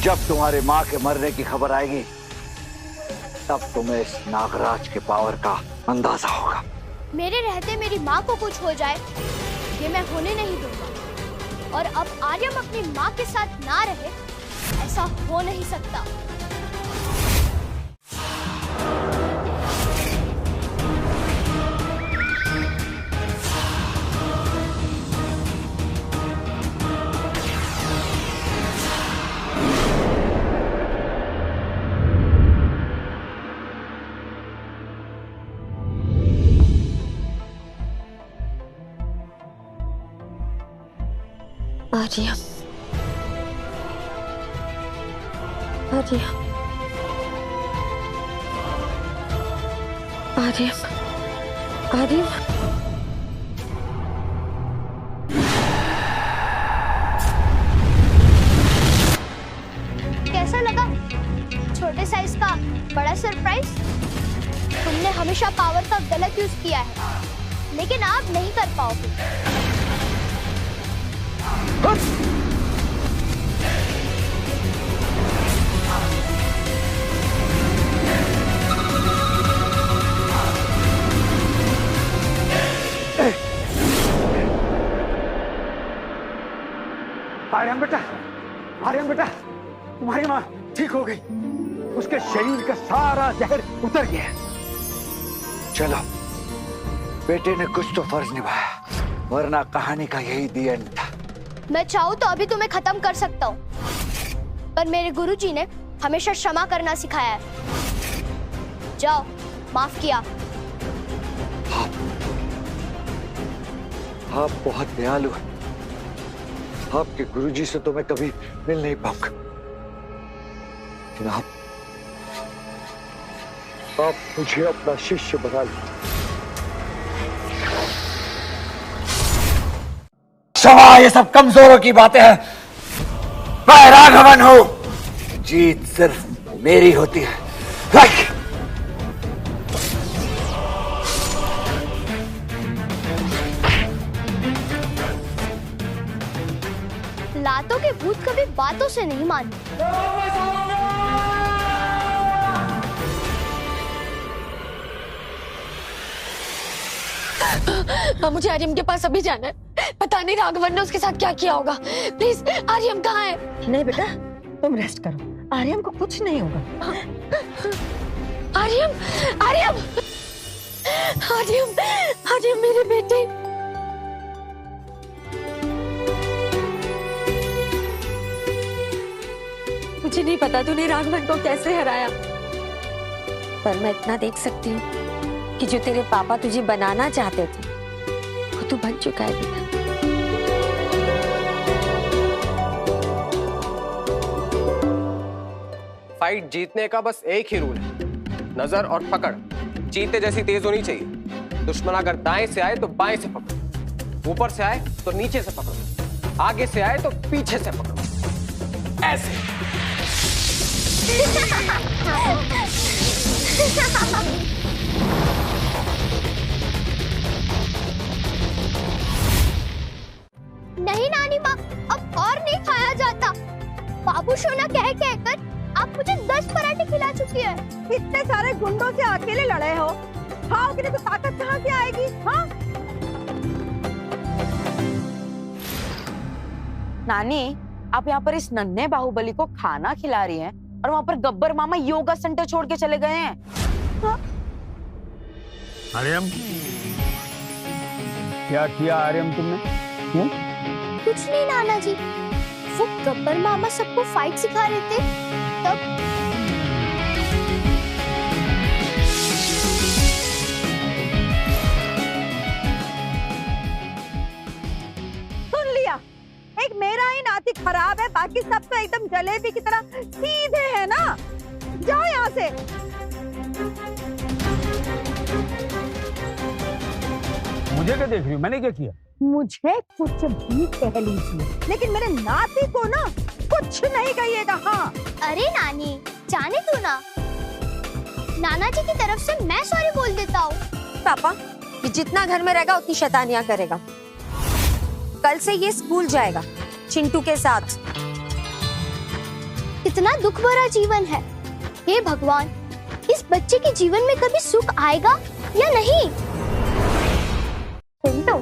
जब तुम्हारे माँ के मरने की खबर आएगी तब तुम्हें इस नागराज के पावर का अंदाजा होगा। मेरे रहते मेरी माँ को कुछ हो जाए, ये मैं होने नहीं दूंगा। और अब आर्यम अपनी माँ के साथ ना रहे, ऐसा हो नहीं सकता। आर्यम, आर्यम, आर्यम, आर्यम। कैसा लगा छोटे साइज का बड़ा सरप्राइज? तुमने हमेशा पावर का गलत यूज किया है, लेकिन आप नहीं कर पाओगे। आर्यन बेटा, तुम्हारी माँ ठीक हो गई। उसके शरीर का सारा जहर उतर गया। चलो, बेटे ने कुछ तो फर्ज निभाया, वरना कहानी का यही दी एंड था। मैं चाहूँ तो अभी तुम्हें खत्म कर सकता हूँ, पर मेरे गुरुजी ने हमेशा क्षमा करना सिखाया है। जाओ, माफ किया। आप बहुत दयालु हैं। आपके गुरुजी से तो मैं कभी मिल नहीं पाऊंगा, लेकिन आप मुझे अपना शिष्य बना लीजिए। क्षमा, ये सब कमजोरों की बातें हैं। मैं राघवन हूं। जीत सिर्फ मेरी होती है। लातों के भूत कभी बातों से नहीं मानते। मुझे आर्यम के पास अभी जाना है। पता नहीं राघवन ने उसके साथ क्या किया होगा। प्लीज, आर्यम कहाँ है? नहीं बेटा, तुम रेस्ट करो, आर्यम को कुछ नहीं होगा। आर्यम, आर्यम, आर्यम, आर्यम मेरे बेटे। मुझे नहीं पता तूने राघवन को कैसे हराया, पर मैं इतना देख सकती हूँ कि जो तेरे पापा तुझे बनाना चाहते थे वो तू बन चुका है बेटा। फाइट जीतने का बस एक ही रूल है, नजर और पकड़ चीते जैसी तेज होनी चाहिए। दुश्मन अगर दाएं से आए तो बाएं से पकड़ो, ऊपर से आए तो नीचे से पकड़ो, आगे से आए तो पीछे से पकड़ो, ऐसे। नहीं नानी माँ, अब और नहीं खाया जाता। बाबू सोना कहकर आप मुझे 10 पराठे खिला चुकी है। इतने सारे गुंडों से अकेले लड़े हो, खाओगे तो ताकत कहाँ से आएगी? हाँ नानी, आप यहाँ पर इस नन्हे बाहुबली को खाना खिला रही हैं और वहाँ पर गब्बर मामा योगा सेंटर छोड़ के चले गए हैं। हाँ? आर्यम, क्या किया आर्यम तुमने? कुछ नहीं नाना जी, वो गब्बर मामा सबको फाइट सिखा रहे थे तब। सुन लिया, एक मेरा ही नाती खराब है, बाकी सब तो एकदम जलेबी की तरह सीधे है ना। जाओ यहाँ से। मुझे क्या देख रही हो? मैंने क्या किया? मुझे कुछ भी कह लीजिए, लेकिन मेरे नाती को ना कुछ नहीं कहिएगा। हाँ अरे नानी, जाने दो ना, नाना जी की तरफ से मैं सॉरी बोल देता हूँ। पापा, ये जितना घर में रहेगा उतनी शैतानियां करेगा। कल से ये स्कूल जाएगा चिंटू के साथ। कितना दुख भरा जीवन है। हे भगवान, इस बच्चे के जीवन में कभी सुख आएगा या नहीं? चिंटू,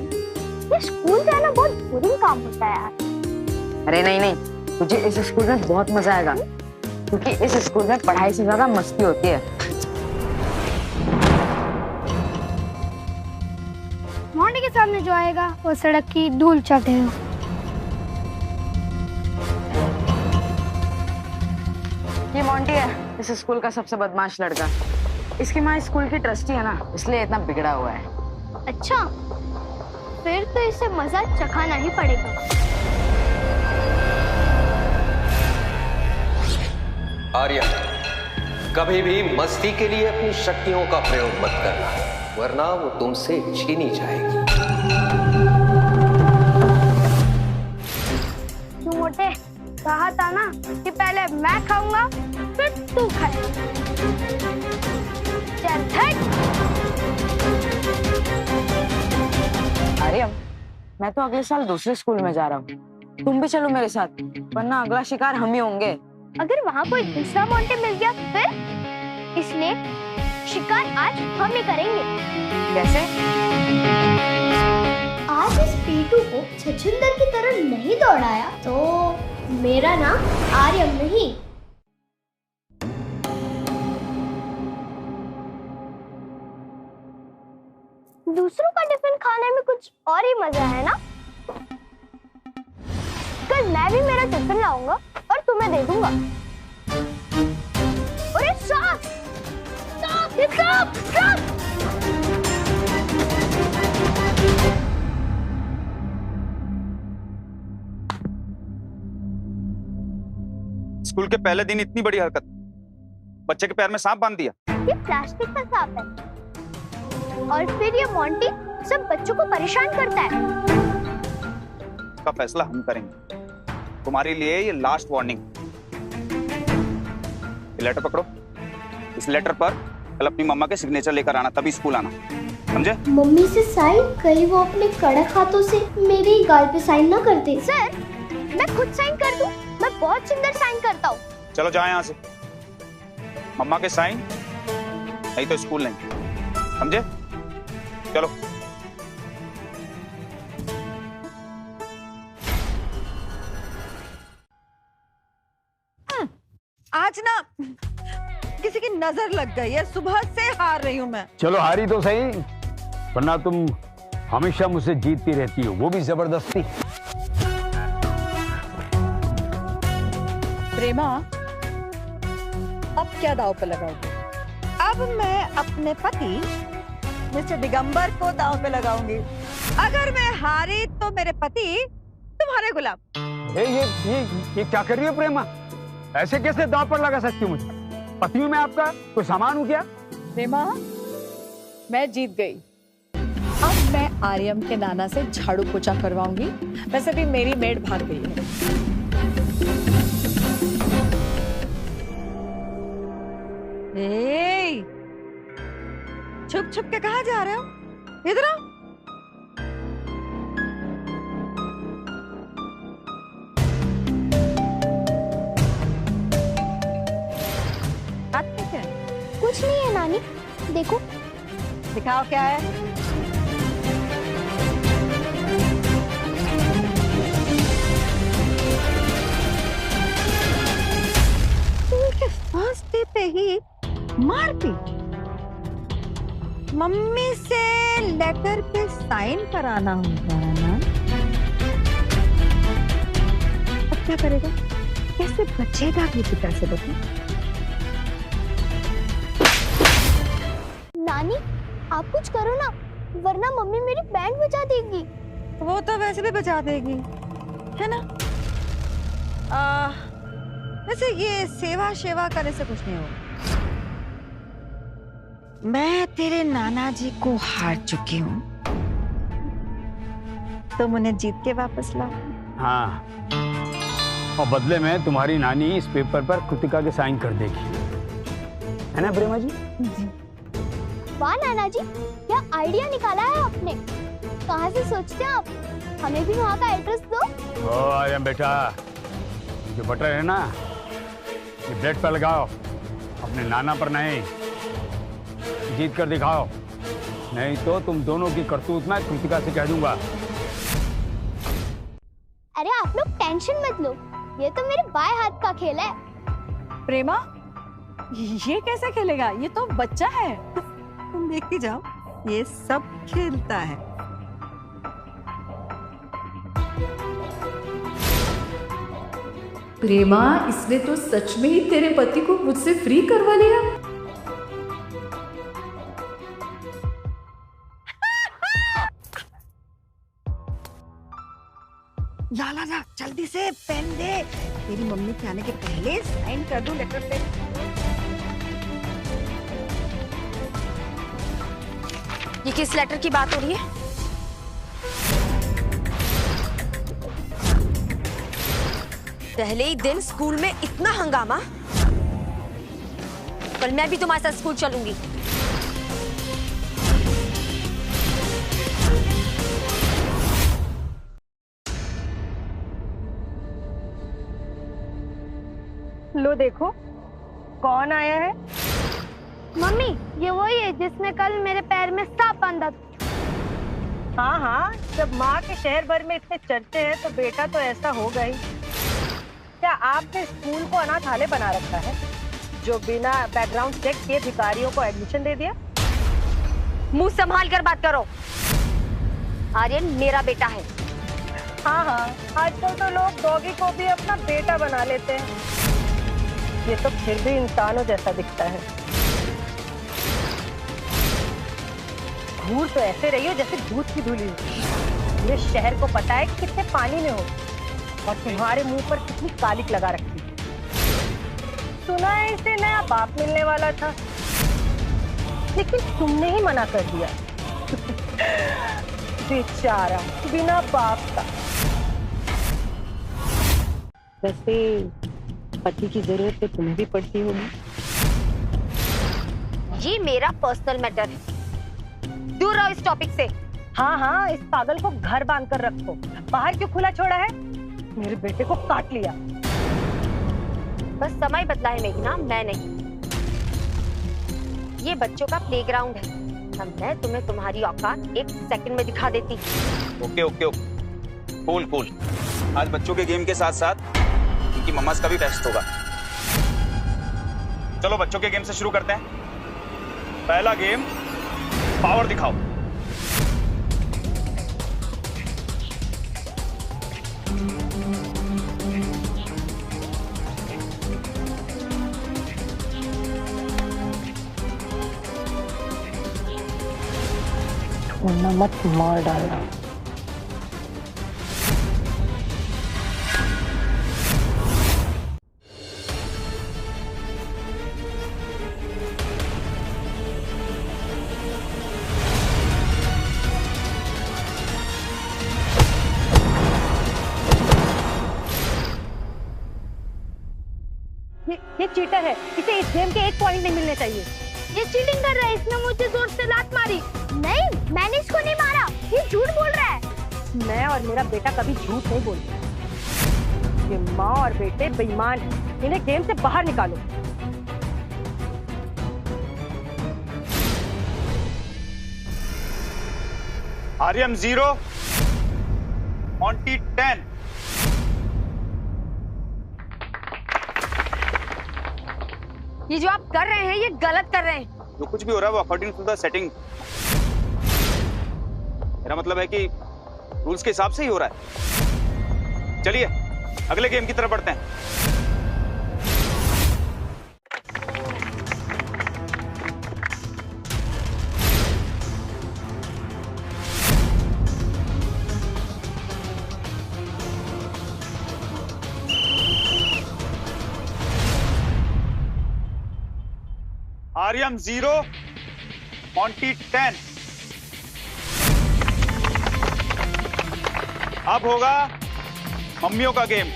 ये स्कूल जाना बहुत बोरिंग काम होता है यार। अरे नहीं नहीं, तुझे इस स्कूल में बहुत मजा आएगा, क्योंकि इस स्कूल में पढ़ाई से ज्यादा मस्ती होती है। मोंटी के सामने जो आएगा वो सड़क की धूल चाटेगा। ये मोंटी है, इस स्कूल का सबसे बदमाश लड़का। इसकी माँ स्कूल की ट्रस्टी है ना, इसलिए इतना बिगड़ा हुआ है। अच्छा, फिर तो इसे मजा चखाना ही पड़ेगा। आर्या, कभी भी मस्ती के लिए अपनी शक्तियों का प्रयोग मत करना, वरना वो तुमसे छीनी जाएगी। तू मोटे, कहा था ना कि पहले मैं खाऊंगा फिर तू खाएगा। चल हट। आर्यम, मैं तो अगले साल दूसरे स्कूल में जा रहा हूँ, तुम भी चलो मेरे साथ, वरना अगला शिकार हम ही होंगे। अगर वहाँ कोई दूसरा मोंटे मिल गया फिर? इसलिए शिकार आज हम ही करेंगे। कैसे? आज इस पीटू को छछूंदर की तरह नहीं दौड़ाया तो मेरा नाम आर्यम नहीं। दूसरों का टिफिन खाने में कुछ और ही मजा है ना। कल मैं भी मेरा टिफिन लाऊंगा और तुम्हें दे दूंगा। अरे stop! Stop! Stop! Stop! School के पहले दिन इतनी बड़ी हरकत, बच्चे के पैर में सांप बांध दिया। ये प्लास्टिक का सांप है और फिर ये मोंटी सब बच्चों को परेशान करता है। इसका फैसला हम करेंगे, तुम्हारे लिए ये लास्ट वार्निंग। ये लेटर पकड़ो, इस लेटर पर कल अपनी मम्मा के सिग्नेचर लेकर आना, तभी स्कूल आना, समझे? मम्मी से साइन, कहीं वो अपने कड़क हाथों से मेरे गाल पे साइन ना कर दे। सर, मैं खुद साइन कर दूं? मैं बहुत सुंदर साइन करता हूँ। चलो जाओ यहाँ से, मम्मा के साइन नहीं तो स्कूल नहीं, समझे? चलो। आज ना किसी की नजर लग गई है, सुबह से हार रही हूँ मैं। चलो हारी तो सही, वरना तुम हमेशा मुझसे जीतती रहती हो, वो भी जबरदस्ती। प्रेमा, अब क्या दाव पे लगाओगे? अब मैं अपने पति मिस्टर दिगंबर को दाव पे लगाऊंगी। अगर मैं हारी तो मेरे पति तुम्हारे गुलाम। ये क्या कर रही हो प्रेमा? ऐसे कैसे दांव पर लगा सकती हूँ? मुझे पति हूँ मैं आपका, कोई सामान हूँ क्या? प्रेमा, मैं जीत गई। अब मैं आर्यम के नाना से झाड़ू पोछा करवाऊंगी। वैसे भी मेरी मेड भाग गई है। छुप छुप के कहाँ जा रहे हो? इधर आओ। देखो। दिखाओ क्या है। फर्स्ट डे पे ही मारपीट। मम्मी से लेटर पे साइन कराना होगा ना। अब क्या करेगा, कैसे बचेगा कृतिका से बता। नानी आप कुछ करो ना, वरना मम्मी मेरी बैंड बजा देगी। वो तो वैसे भी बचा देगी, है ना। वैसे ये सेवा शेवा करने से कुछ नहीं होगा। मैं तेरे नाना जी को हार चुकी हूँ, तुम उन्हें जीत के वापस लाओ। हाँ, और बदले में तुम्हारी नानी इस पेपर पर कृतिका के साइन कर देगी, है ना प्रेमा जी? वाह नाना जी, क्या आइडिया निकाला है आपने। कहाँ से सोचते हैं आप, हमें भी वहाँ का एड्रेस दो। ओ आर्यन बेटा, जो बटर है ना, ये ब्रेड पर लगाओ, अपने नाना पर नहीं। जीत कर दिखाओ, नहीं तो तुम दोनों की करतूत मैं कृतिका से कह दूंगा। अरे आप लोग टेंशन मत लो, ये तो मेरे बाएं हाथ का खेल है। प्रेमा, ये कैसे खेलेगा, ये तो बच्चा है। तुम देखती जाओ, ये सब खेलता है। प्रेमा, इसने तो सच में ही तेरे पति को मुझसे फ्री करवा लिया। ला ला ला, जल्दी से पेन दे, तेरी मम्मी के आने के पहले साइन कर दूं लेटर पे। ये किस लेटर की बात हो रही है? पहले ही दिन स्कूल में इतना हंगामा। कल मैं भी तुम्हारे साथ स्कूल चलूंगी। लो देखो, कौन आया है। मम्मी, ये वही है जिसने कल मेरे पैर में सांप बांधा था। हाँ हाँ, जब माँ के शहर भर में इतने चर्चे हैं तो बेटा तो ऐसा होगा ही। क्या आपने स्कूल को अनाथालय बना रखा है, जो बिना बैकग्राउंड चेक किए भिखारियों को एडमिशन दे दिया? मुंह संभाल कर बात करो। आर्यन मेरा बेटा है। हाँ हाँ, आजकल तो लोग डॉगी को भी अपना बेटा बना लेते हैं। ये तो फिर भी इंसानों जैसा दिखता है। घूर तो ऐसे रही हो जैसे दूध की धुली हो। ये शहर को पता है कि कितने पानी में हो, और तुम्हारे मुंह पर कितनी कालिक लगा रखी है। सुना है इसे नया बाप मिलने वाला था, लेकिन तुमने ही मना कर दिया। बेचारा बिना बाप का। वैसे पति की जरूरत तो तुम्हें भी पड़ती होगी। ये मेरा पर्सनल मैटर है, दूर रहो इस टॉपिक से। हाँ हाँ, इस पागल को घर बांध कर रखो। बाहर क्यों खुला छोड़ा है? मेरे बेटे को काट लिया। बस समय बदला है मेघना, मैं नहीं। ये बच्चों का प्लेग्राउंड है, अब मैं तुम्हें तुम्हारी औकात एक सेकंड में दिखा देती। Okay okay okay, cool cool. आज बच्चों के गेम के साथ साथ इनकी मम्मास का भी टेस्ट होगा। चलो बच्चों के गेम से शुरू करते हैं। पहला गेम, पावर दिखाओ। वरना मत मार डालना। ये चीटर है, इसे इस गेम के एक पॉइंट नहीं मिलने चाहिए। ये चीटिंग कर रहा है, इसने मुझे जोर से लात मारी। नहीं, मैंने इसको नहीं मारा, ये झूठ बोल रहा है। मैं और मेरा बेटा कभी झूठ नहीं बोलते। ये माँ और बेटे बेईमान हैं, इन्हें गेम से बाहर निकालो। आर्यम 0, ऑन्टी 10। ये जो आप कर रहे हैं ये गलत कर रहे हैं। जो कुछ भी हो रहा है वो अकॉर्डिंग टू द सेटिंग। मेरा मतलब है कि रूल्स के हिसाब से ही हो रहा है। चलिए अगले गेम की तरफ बढ़ते हैं। आर्यम 0, ऑन्टी 10। अब होगा मम्मियों का गेम,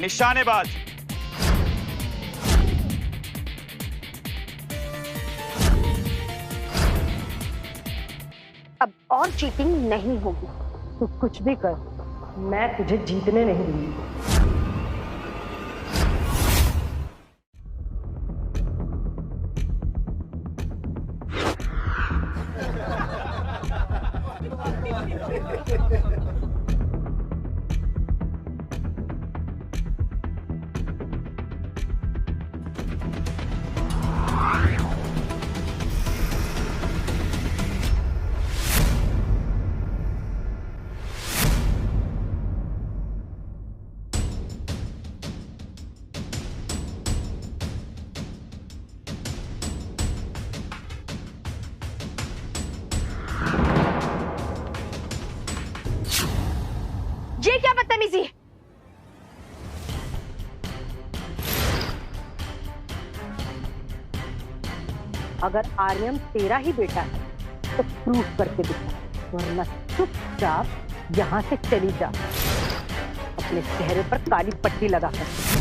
निशानेबाज। अब और चीटिंग नहीं होगी। तू कुछ भी कर, मैं तुझे जीतने नहीं दूंगी। ये क्या बदतमीजी है? अगर आर्यम तेरा ही बेटा है तो प्रूफ करके दिखा, वरना चुपचाप यहाँ से चली जा, अपने चेहरे पर काली पट्टी लगाकर।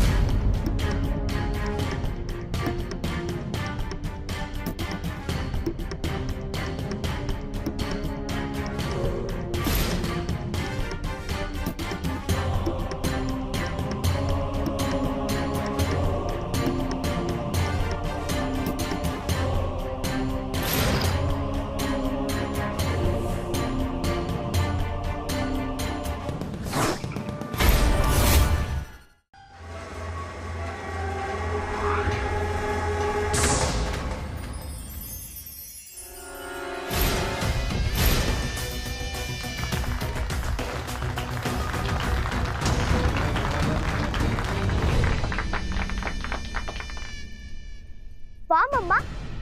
वाह मम्मा,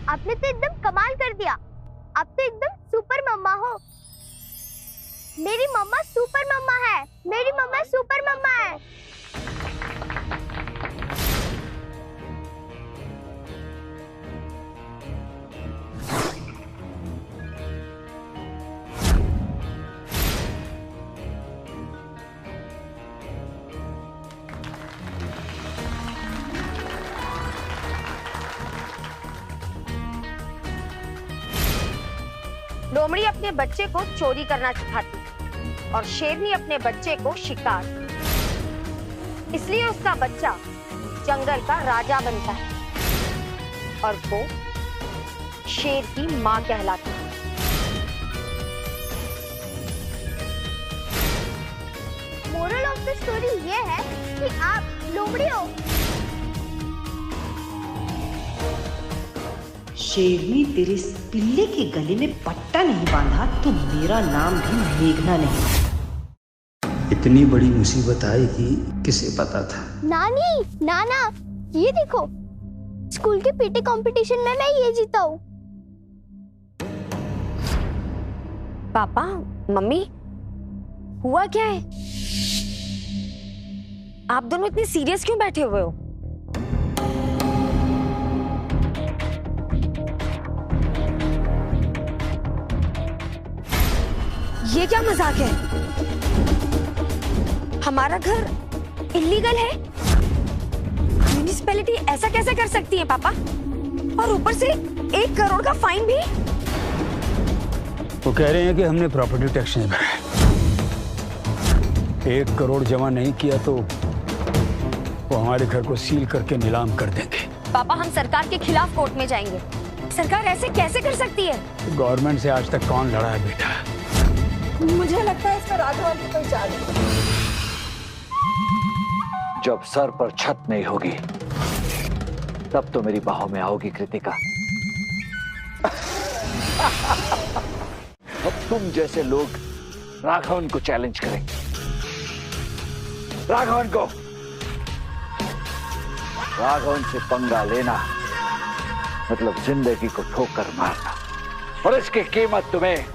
आपने तो एकदम कमाल कर दिया। आप तो एकदम सुपर मम्मा हो। मेरी मम्मा सुपर मम्मा है। मेरी मम्मा सुपर मम्मा है। लोमड़ी अपने बच्चे को चोरी करना सिखाती है और शेरनी अपने बच्चे को शिकार। इसलिए उसका बच्चा जंगल का राजा बनता है और वो शेर की माँ कहलाती है। मोरल ऑफ द स्टोरी ये है कि आप लोमड़ी हो। शेरनी तेरे इस पिल्ले के गले में पट्टा नहीं बांधा तो मेरा नाम भी मेघना नहीं। इतनी बड़ी मुसीबत आएगी किसे पता था। नानी, नाना, ये देखो, स्कूल के पीटी कंपटीशन में मैं ये जीता हूँ। पापा, मम्मी, हुआ क्या है? आप दोनों इतने सीरियस क्यों बैठे हुए हो? ये क्या मजाक है? हमारा घर इल्लीगल है? म्युनिसिपैलिटी ऐसा कैसे कर सकती है पापा? और ऊपर से 1 करोड़ का फाइन भी? वो कह रहे हैं कि हमने प्रॉपर्टी टैक्स नहीं भरा। 1 करोड़ जमा नहीं किया तो वो हमारे घर को सील करके नीलाम कर देंगे। पापा, हम सरकार के खिलाफ कोर्ट में जाएंगे। सरकार ऐसे कैसे कर सकती है? गवर्नमेंट से आज तक कौन लड़ा है बेटा? मुझे लगता है इसमें राघवन की कोई चाल है। जब सर पर छत नहीं होगी तब तो मेरी बाहों में आओगी कृतिका। अब तुम जैसे लोग राघवन को चैलेंज करेंगे। राघवन से पंगा लेना मतलब जिंदगी को ठोकर मारना, और इसकी कीमत तुम्हें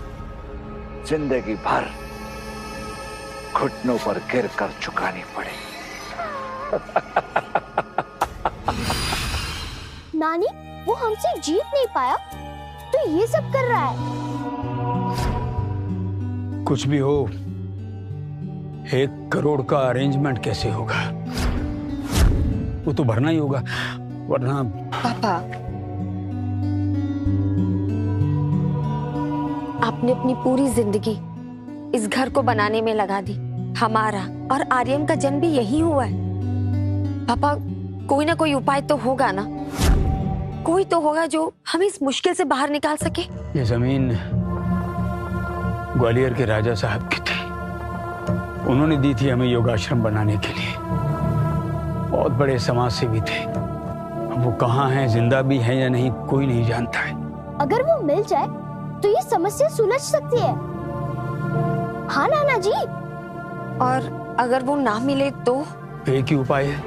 जिंदगी भर घुटनों पर गिरकर चुकानी पड़ेगी। नानी, वो हमसे जीत नहीं पाया तो ये सब कर रहा है। कुछ भी हो, 1 करोड़ का अरेंजमेंट कैसे होगा? वो तो भरना ही होगा, वरना। पापा, आपने अपनी पूरी जिंदगी इस घर को बनाने में लगा दी। हमारा और आर्यन का जन्म भी यही हुआ है। पापा, कोई ना कोई उपाय तो होगा ना? कोई तो होगा जो हमें इस मुश्किल से बाहर निकाल सके। ये जमीन ग्वालियर के राजा साहब की थी। उन्होंने दी थी हमें योगाश्रम बनाने के लिए। बहुत बड़े समाज सेवी थे। अब वो कहाँ हैं, जिंदा भी हैं या नहीं, कोई नहीं जानता है। अगर वो मिल जाए तो ये समस्या सुलझ सकती है। हाँ नाना जी। और अगर वो ना मिले तो? एक ही उपाय है,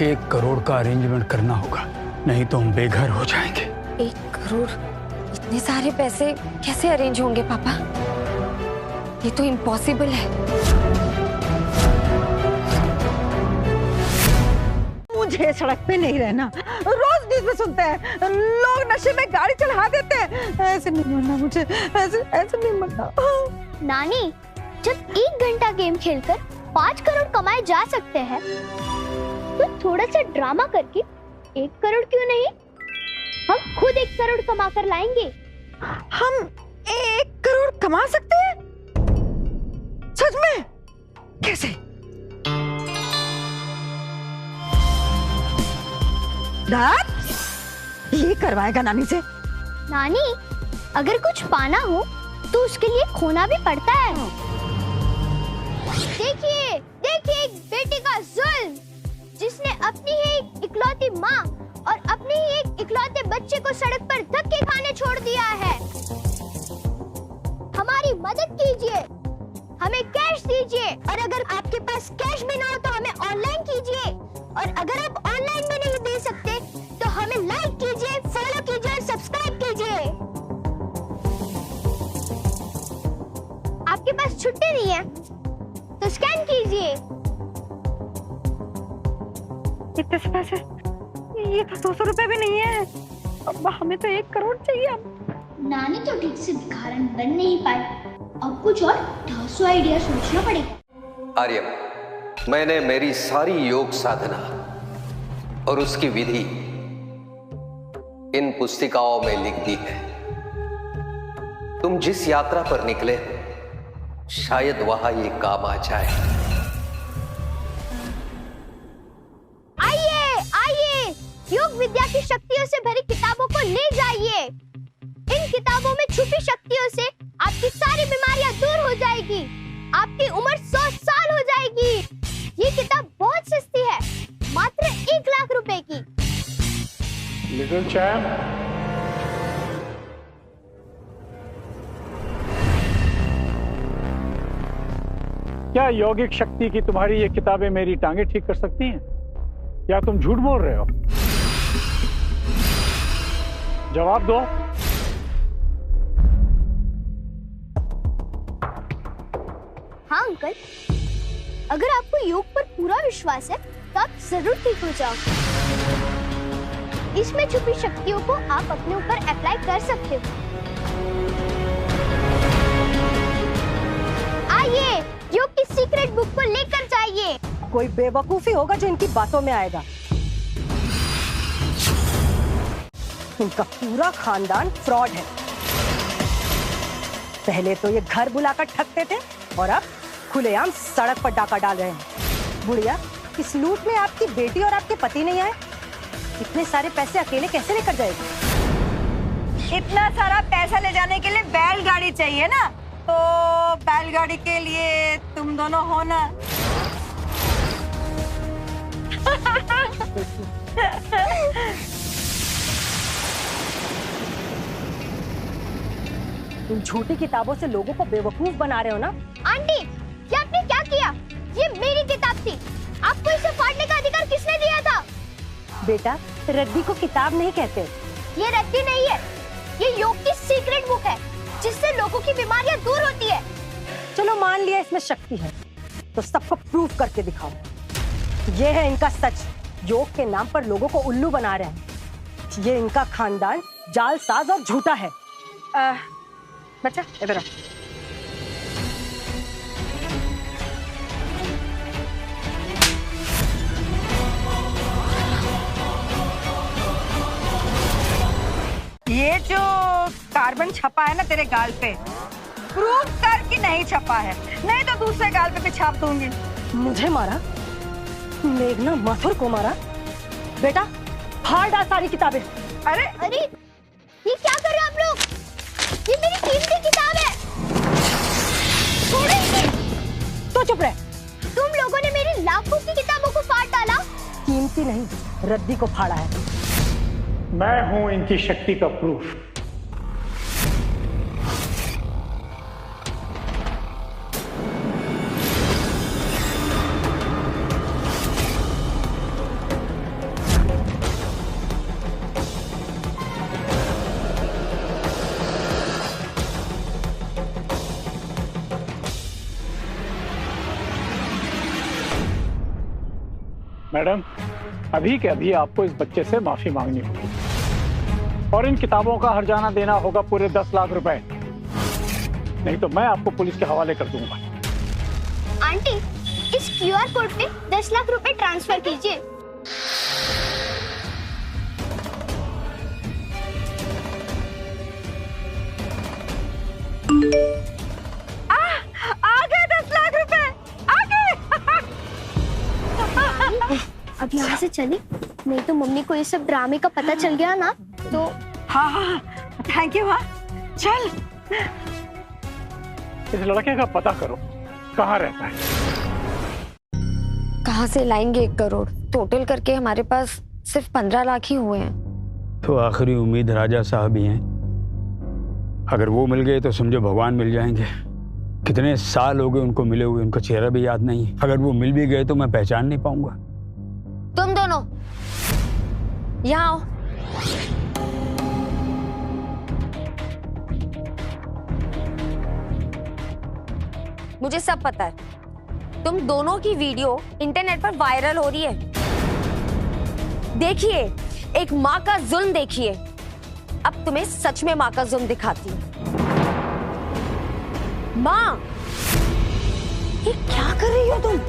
1 करोड़ का अरेंजमेंट करना होगा, नहीं तो हम बेघर हो जाएंगे। 1 करोड़? इतने सारे पैसे कैसे अरेंज होंगे पापा? ये तो इम्पॉसिबल है। मुझे सड़क पे नहीं रहना। रोज न्यूज़ में सुनते हैं लोग नशे में गाड़ी चला देते हैं। ऐसे नहीं मरना मुझे, ऐसे नहीं मरना। नानी, जब 1 घंटा गेम खेलकर 5 करोड़ कमाए जा सकते हैं तो थोड़ा सा ड्रामा करके 1 करोड़ क्यों नहीं? हम खुद 1 करोड़ कमा कर लाएंगे। हम 1 करोड़ कमा सकते हैं? सच में? कैसे? दाद, ये करवाएगा नानी से? नानी, अगर कुछ पाना हो तो उसके लिए खोना भी पड़ता है। देखिए, देखिए एक बेटी का जुल्म, जिसने अपनी ही एक इकलौती माँ और अपने ही एक इकलौते बच्चे को सड़क पर धक्के खाने छोड़ दिया है। हमारी मदद कीजिए, हमें कैश दीजिए, और अगर आपके पास कैश भी ना हो तो हमें ऑनलाइन कीजिए, और अगर आप ऑनलाइन में नहीं दे सकते तो हमें लाइक कीजिए, फॉलो कीजिए और सब्सक्राइब कीजिए। आपके पास छुट्टी नहीं है तो स्कैन कीजिए। इतने से पैसे? ये तो 200 रुपए भी नहीं है। अब हमें तो 1 करोड़ चाहिए। नानी तो ठीक से भिखारन बन नहीं पाए, अब कुछ और ढांसू आइडिया सोचना पड़ेगा। आर्यन, मैंने मेरी सारी योग साधना और उसकी विधि इन पुस्तिकाओं में लिख दी है। तुम जिस यात्रा पर निकले शायद वहां ये काम आ जाए। आइए, आइए, योग विद्या की शक्तियों से भरी किताबों को ले जाइए। इन किताबों में छुपी शक्तियों से आपकी सारी बीमारियां दूर हो जाएगी, आपकी उम्र 100 साल हो जाएगी। ये किताब बहुत सस्ती है, मात्र 1 लाख रुपए की। लिटिल चैम्प, क्या यौगिक शक्ति की तुम्हारी ये किताबें मेरी टांगे ठीक कर सकती हैं? या तुम झूठ बोल रहे हो? जवाब दो। हाँ अंकल, अगर आपको योग पर पूरा विश्वास है तो आप जरूर ठीक हो जाओगे। इसमें छुपी शक्तियों को आप अपने ऊपर अप्लाई कर सकते हो। आइए, योग की सीक्रेट बुक को लेकर जाइए। कोई बेवकूफी होगा जो इनकी बातों में आएगा। इनका पूरा खानदान फ्रॉड है। पहले तो ये घर बुलाकर ठगते थे और अब खुलेआम सड़क पर डाका डाल रहे हैं। बुढ़िया, इस लूट में आपकी बेटी और आपके पति नहीं आए? इतने सारे पैसे अकेले कैसे लेकर जाएगी? इतना सारा पैसा ले जाने के लिए बैलगाड़ी चाहिए ना? तो बैलगाड़ी के लिए तुम दोनों हो ना? तुम झूठी किताबों से लोगों को बेवकूफ बना रहे हो ना? आंटी, ये आपने क्या किया? ये मेरी किताब थी। आपको इसे फाड़ने का अधिकार किसने दिया था? बेटा, रद्दी को किताब नहीं कहते। ये रद्दी नहीं है, ये योग की सीक्रेट बुक है, जिससे लोगों की बीमारियां दूर होती है। चलो मान लिया इसमें शक्ति है, तो सबको प्रूफ करके दिखाओ। ये है इनका सच। योग के नाम पर लोगों को उल्लू बना रहे हैं। ये इनका खानदान जालसाज और झूठा है। बच्चा इधर आ। ये जो कार्बन छपा है ना तेरे गाल पे, प्रूफ कर कि नहीं छपा है, नहीं तो दूसरे गाल पे भी छाप दूंगी। मुझे मारा? मेघना मथुर को मारा? बेटा फाड़ डाल सारी किताबें। अरे अरे, ये क्या कर रहे हो आप लोग? ये मेरी कीमती किताब है। छोड़ो इसे। तो चुप रहे। तुम लोगों ने मेरी लाखों की किताबों को फाड़ डाला। कीमती नहीं, रद्दी को फाड़ा है। मैं हूं इनकी शक्ति का प्रूफ। मैडम, अभी के अभी आपको इस बच्चे से माफी मांगनी होगी और इन किताबों का हर्जाना देना होगा पूरे 10 लाख रुपए, नहीं तो मैं आपको पुलिस के हवाले कर दूंगा। आंटी, इस क्यूआर कोड पे 10 लाख रुपए ट्रांसफर कीजिए। आ गए 10 लाख रुपए, आ गए। अब यहाँ से चले, नहीं तो मम्मी को ये सब ड्रामे का पता चल गया ना तो। हाँ हाँ, थैंक यू। हाँ चल। इस लड़के का पता करो, कहाँ रहता है। कहाँ से लाएंगे 1 करोड़? टोटल करके हमारे पास सिर्फ 15 लाख ही हुए हैं। तो आखिरी उम्मीद राजा साहब ही हैं। अगर वो मिल गए तो समझो भगवान मिल जाएंगे। कितने साल हो गए उनको मिले हुए, उनका चेहरा भी याद नहीं। अगर वो मिल भी गए तो मैं पहचान नहीं पाऊंगा। तुम दोनों यहाँ आओ। मुझे सब पता है। तुम दोनों की वीडियो इंटरनेट पर वायरल हो रही है। देखिए, एक माँ का जुल्म देखिए। अब तुम्हें सच में माँ का जुल्म दिखाती हूँ। माँ, ये क्या कर रही हो तुम?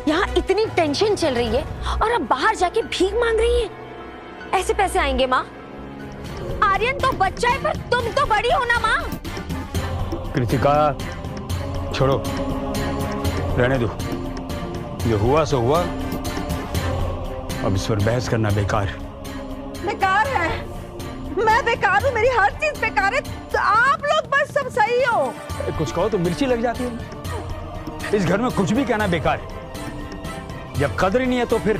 यहाँ इतनी टेंशन चल रही है और अब बाहर जाके भीख मांग रही है। ऐसे पैसे आएंगे माँ? आर्यन तो बच्चा है, पर तुम तो बड़ी हो ना माँ। कृतिका, छोड़ो, रहने दो। जो हुआ सो हुआ। अब इस पर बहस करना बेकार। बेकार है? मैं बेकार हूँ? मेरी हर चीज बेकार है, तो आप लोग बस सब सही हो। कुछ कहो तो मिर्ची लग जाती है। इस घर में कुछ भी कहना बेकार है। जब कदर ही नहीं है तो फिर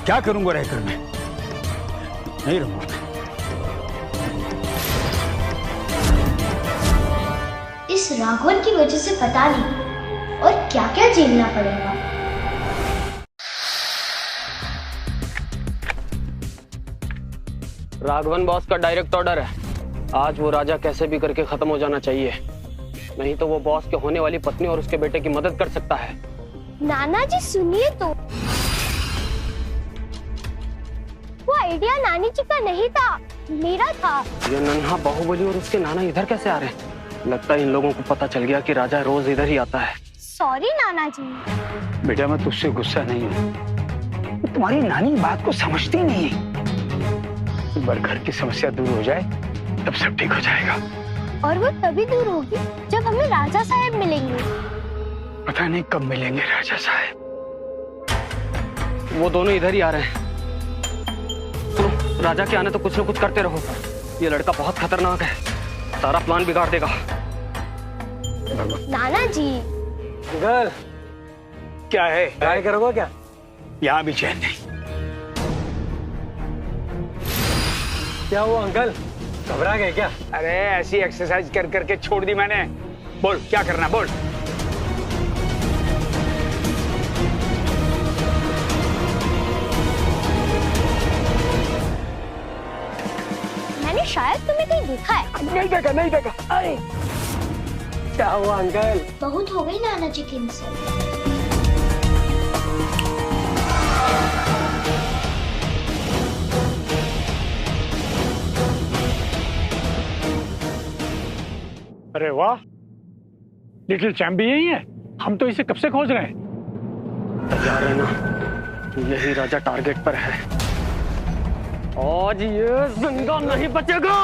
क्या करूंगा रहकर मैं? नहीं रहूंगा। इस राघवन की वजह से पता नहीं और क्या क्या झेलना पड़ेगा। राघवन बॉस का डायरेक्ट ऑर्डर है, आज वो राजा कैसे भी करके खत्म हो जाना चाहिए, नहीं तो वो बॉस के होने वाली पत्नी और उसके बेटे की मदद कर सकता है। नाना जी सुनिए तो, वो आइडिया नानी जी का नहीं था, मेरा था। ये नन्हा बाहुबली और उसके नाना इधर कैसे आ रहे हैं? लगता है इन लोगों को पता चल गया कि राजा रोज इधर ही आता है। सॉरी नाना जी। बेटा, मैं तुझसे गुस्सा नहीं हूँ। तुम्हारी नानी बात को समझती नहीं। एक बार घर की समस्या दूर हो जाए तब सब ठीक हो जाएगा। और वो तभी दूर होगी जब हमें राजा साहब मिलेंगे। पता नहीं कब मिलेंगे राजा साहब। वो दोनों इधर ही आ रहे हैं। सुनो, राजा के आने तो कुछ न कुछ करते रहो। ये लड़का बहुत खतरनाक है, सारा प्लान बिगाड़ देगा। नाना जी। अंकल क्या है? ट्राई करोगे क्या? यहाँ भी चैन नहीं। क्या हुआ अंकल, घबरा गए क्या? अरे ऐसी एक्सरसाइज कर करके छोड़ दी मैंने। बोल क्या करना, बोल। मैंने शायद तुम्हें कहीं देखा है। नहीं देखा, नहीं देखा। अरे क्या हुआ अंकल? बहुत हो गई नाना जी की इंसल्ट। अरे वाह, लिटिल चैम्प भी यही है। हम तो इसे कब से खोज रहे हैं। तैयार रहना, यही राजा टारगेट पर है। आज ये जिंदा नहीं बचेगा।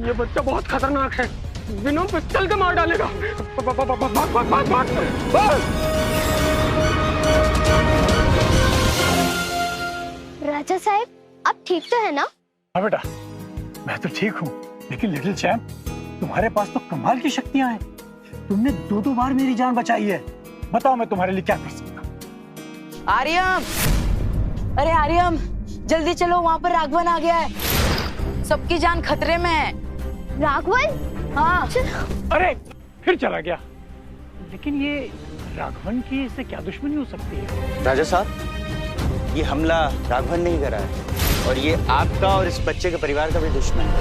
ये बच्चा बहुत खतरनाक है, बिना पिस्टल के मार डालेगा। राजा साहब, आप ठीक तो है ना? हाँ बेटा, मैं तो ठीक हूँ, लेकिन लिटिल चैम्प, तुम्हारे पास तो कमाल की शक्तियां हैं। तुमने 2-2 बार मेरी जान बचाई है। बताओ मैं तुम्हारे लिए क्या कर सकता। आर्यम, अरे आर्यम, जल्दी चलो, वहाँ पर राघवन आ गया है। सबकी जान खतरे में है। राघवन? हाँ। अरे फिर चला गया। लेकिन ये राघवन की इससे क्या दुश्मनी हो सकती है? राजा साहब, ये हमला राघवन नहीं करा है, और ये आपका और इस बच्चे के परिवार का भी दुश्मन है।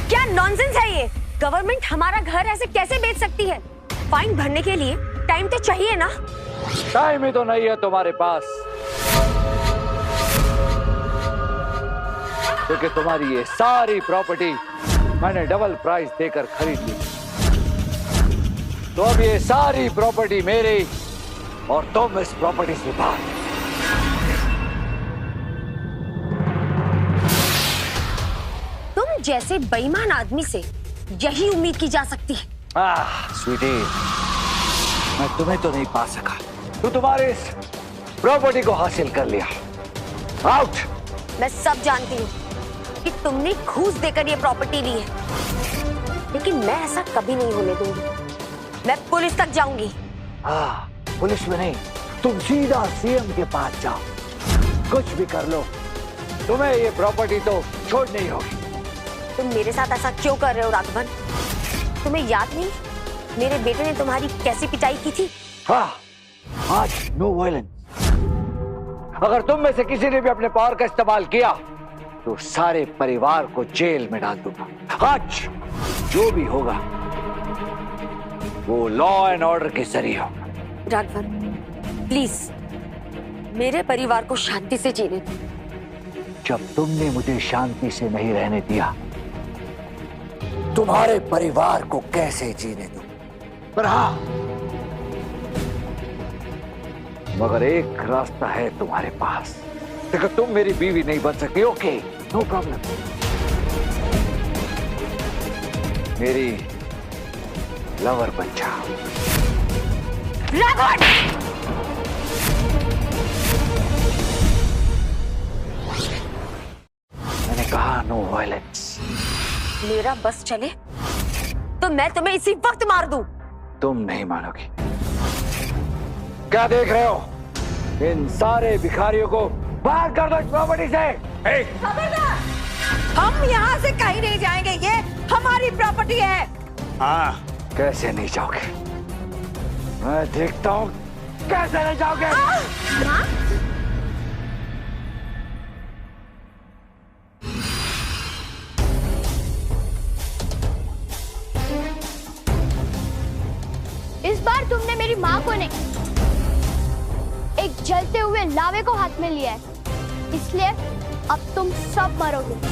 क्या नॉनसेंस है ये? गवर्नमेंट हमारा घर ऐसे कैसे बेच सकती है? फाइन भरने के लिए टाइम तो चाहिए ना। टाइम ही तो नहीं है तुम्हारे पास, क्योंकि तुम्हारी ये सारी प्रॉपर्टी मैंने डबल प्राइस देकर खरीद ली। तो अब ये सारी प्रॉपर्टी मेरी, और तुम इस प्रॉपर्टी से बाहर। तुम जैसे बेईमान आदमी से यही उम्मीद की जा सकती है। स्वीटी, मैं तुम्हें तो नहीं पा सका, तो तुम्हारे इस प्रॉपर्टी को हासिल कर लिया। आउट। मैं सब जानती हूँ कि तुमने घूस देकर ये प्रॉपर्टी ली है, लेकिन मैं ऐसा कभी नहीं होने दूंगी। मैं पुलिस तक जाऊंगी। पुलिस में नहीं, तुम सीधा सीएम के पास जाओ। कुछ भी कर लो, तुम्हें ये प्रॉपर्टी तो छोड़नी होगी। तुम मेरे साथ ऐसा क्यों कर रहे हो राघवन? तुम्हें याद नहीं मेरे बेटे ने तुम्हारी कैसी पिटाई की थी? हाँ, आज नो वायलेंस। अगर तुम में से किसी ने भी अपने पावर का इस्तेमाल किया तो सारे परिवार को जेल में डाल दूंगा। आज जो भी होगा वो लॉ एंड ऑर्डर के जरिए होगा। राघवन, प्लीज मेरे परिवार को शांति से जीने दो। जब तुमने मुझे शांति से नहीं रहने दिया, तुम्हारे परिवार को कैसे जीने दूं? पर हाँ, मगर एक रास्ता है तुम्हारे पास। देखो, तुम मेरी बीवी नहीं बन सकती। Okay, no problem. मेरी लवर बन जाओ। राघवन! मैंने कहा नो वायलेंस। मेरा बस चले तो मैं तुम्हें इसी वक्त मार दूं। तुम नहीं मानोगी। क्या देख रहे हो? इन सारे भिखारियों को बाहर कर दो इस प्रॉपर्टी से। खबरदार! हम यहाँ से कहीं नहीं जाएंगे, ये हमारी प्रॉपर्टी है। हाँ, कैसे नहीं जाओगे? मैं देखता हूँ कैसे नहीं जाओगे। माँ? इस बार तुमने मेरी माँ को नहीं, एक जलते हुए लावे को हाथ में लिया है, इसलिए अब तुम सब मरोगे।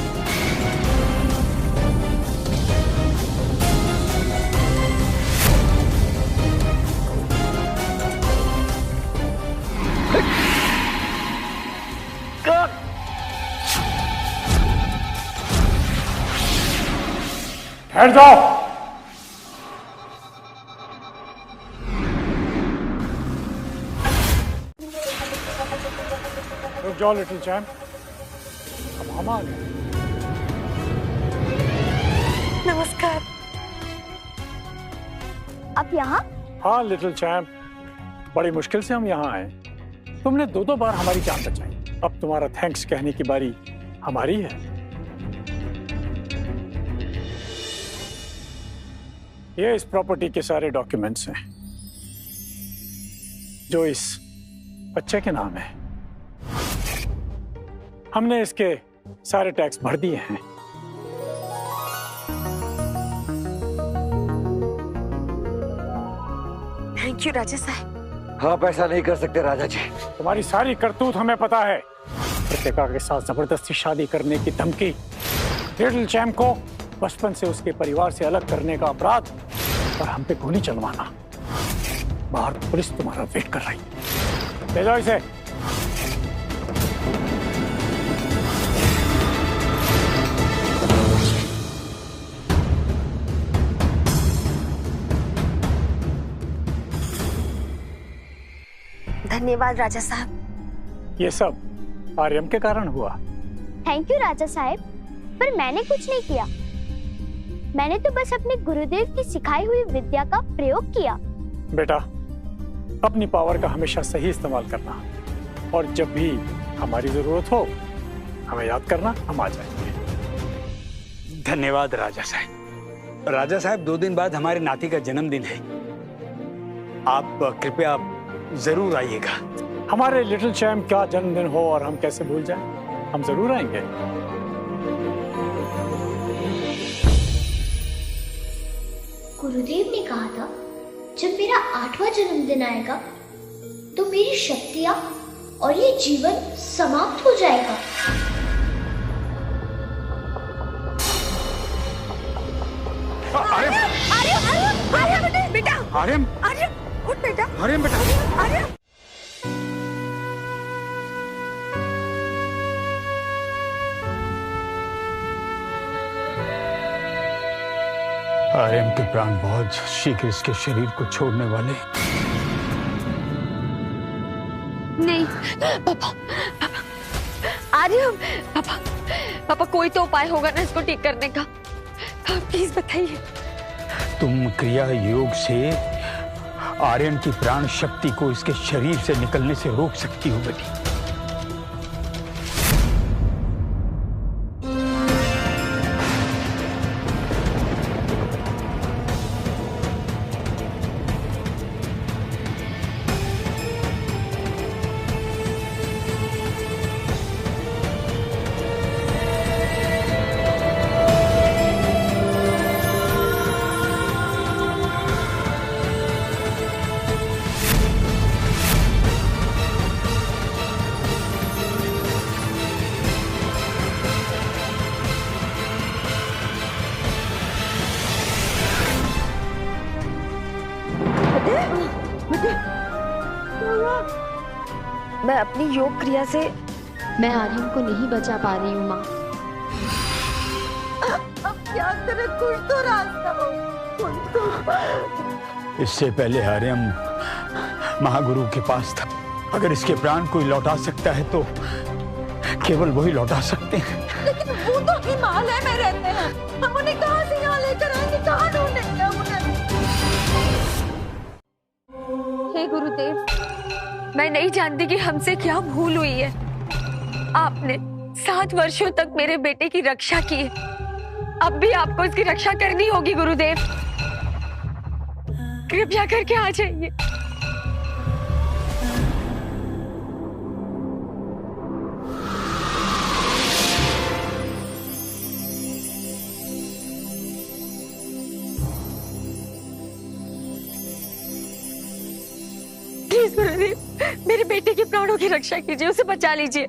Good. बैठ जाओ। रुक जाओ लिटिल चैम्प, अब हम आ गए। नमस्कार। आप यहाँ? हाँ लिटिल चैम्प, बड़ी मुश्किल से हम यहाँ आए। तुमने दो बार हमारी जान बचाई, अब तुम्हारा थैंक्स कहने की बारी हमारी है। ये इस प्रॉपर्टी के सारे डॉक्यूमेंट्स हैं जो इस बच्चे के नाम है। हमने इसके सारे टैक्स भर दिए हैं। थैंक यू राजा साहब। आप ऐसा नहीं कर सकते राजा जी। तुम्हारी सारी करतूत हमें पता है। कृतिका के साथ जबरदस्ती शादी करने की धमकी, लिटिल चैम्प को बचपन से उसके परिवार से अलग करने का अपराध और हम पे गोली चलवाना। बाहर पुलिस तुम्हारा वेट कर रही। ले जाओ इसे। धन्यवाद राजा साहब। ये सब आर्यम के कारण हुआ। थैंक यू राजा साहब, पर मैंने कुछ नहीं किया। मैंने तो बस अपने गुरुदेव की सिखाई हुई विद्या का प्रयोग किया। बेटा, अपनी पावर का हमेशा सही इस्तेमाल करना, और जब भी हमारी जरूरत हो हमें याद करना, हम आ जाएंगे। धन्यवाद राजा साहब। राजा साहब, 2 दिन बाद हमारे नाती का जन्मदिन है, आप कृपया जरूर आइएगा। हमारे लिटिल चैम्प का जन्मदिन हो और हम कैसे भूल जाएं? हम जरूर आएंगे। गुरुदेव ने कहा था जब मेरा 8वां जन्मदिन आएगा तो मेरी शक्तियां और ये जीवन समाप्त हो जाएगा। आर्यम, बेटा, आर्यम, उठ बेटा, आर्यम बेटा, आर्यम। आर्यम के प्राण बहुत शीघ्र इसके शरीर को छोड़ने वाले। नहीं पापा, आर्यम, पापा कोई तो उपाय होगा ना इसको ठीक करने का, प्लीज बताइए। तुम क्रिया योग से आर्यन की प्राण शक्ति को इसके शरीर से निकलने से रोक सकती हो बेटी। मैं अपनी योग क्रिया से मैं आर्यन को नहीं बचा पा रही हूँ माँ। अब क्या करें? कुछ तो रास्ता हो, कुछ तो। इससे पहले आर्यम महागुरु के पास था। अगर इसके प्राण कोई लौटा सकता है तो केवल वही लौटा सकते हैं। लेकिन वो तो हिमालय में रहते हैं, हम उन्हें कहाँ से यहाँ लेकर आएंगे? कहाँ ढूंढेंगे हम उन्हें? हे गुरुदेव, मैं नहीं जानती कि हमसे क्या भूल हुई है। आपने 7 वर्षों तक मेरे बेटे की रक्षा की है, अब भी आपको उसकी रक्षा करनी होगी गुरुदेव। कृपया करके आ जाइए। प्लीज गुरुदेव, मेरे बेटे के प्राणों की रक्षा कीजिए, उसे बचा लीजिए,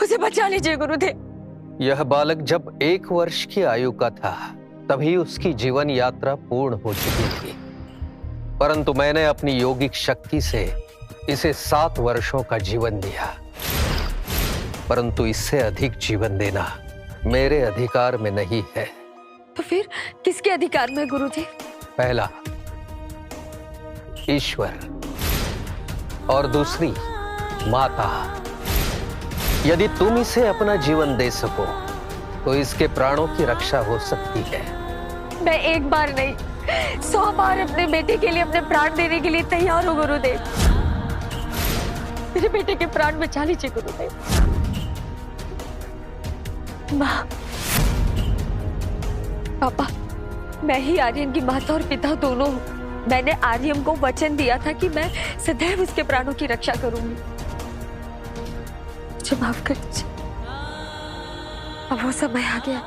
उसे बचा लीजिए गुरुदेव। यह बालक जब 1 वर्ष की आयु का था तभी उसकी जीवन यात्रा पूर्ण हो चुकी थी, परंतु मैंने अपनी योगिक शक्ति से इसे 7 वर्षों का जीवन दिया, परंतु इससे अधिक जीवन देना मेरे अधिकार में नहीं है। तो फिर किसके अधिकार में गुरुदेव? पहला ईश्वर और दूसरी माता। यदि तुम इसे अपना जीवन दे सको तो इसके प्राणों की रक्षा हो सकती है। मैं एक बार नहीं 100 बार अपने बेटे के लिए अपने प्राण देने के लिए तैयार हूँ गुरुदेव। मेरे बेटे के प्राण बचा लीजिए गुरुदेव। माँ, पापा, मैं ही आर्यन की माता और पिता दोनों हूँ। मैंने आर्यन को वचन दिया था कि मैं सदैव उसके प्राणों की रक्षा करूंगी। मुझे माफ कर दीजिए, अब वो समय आ गया।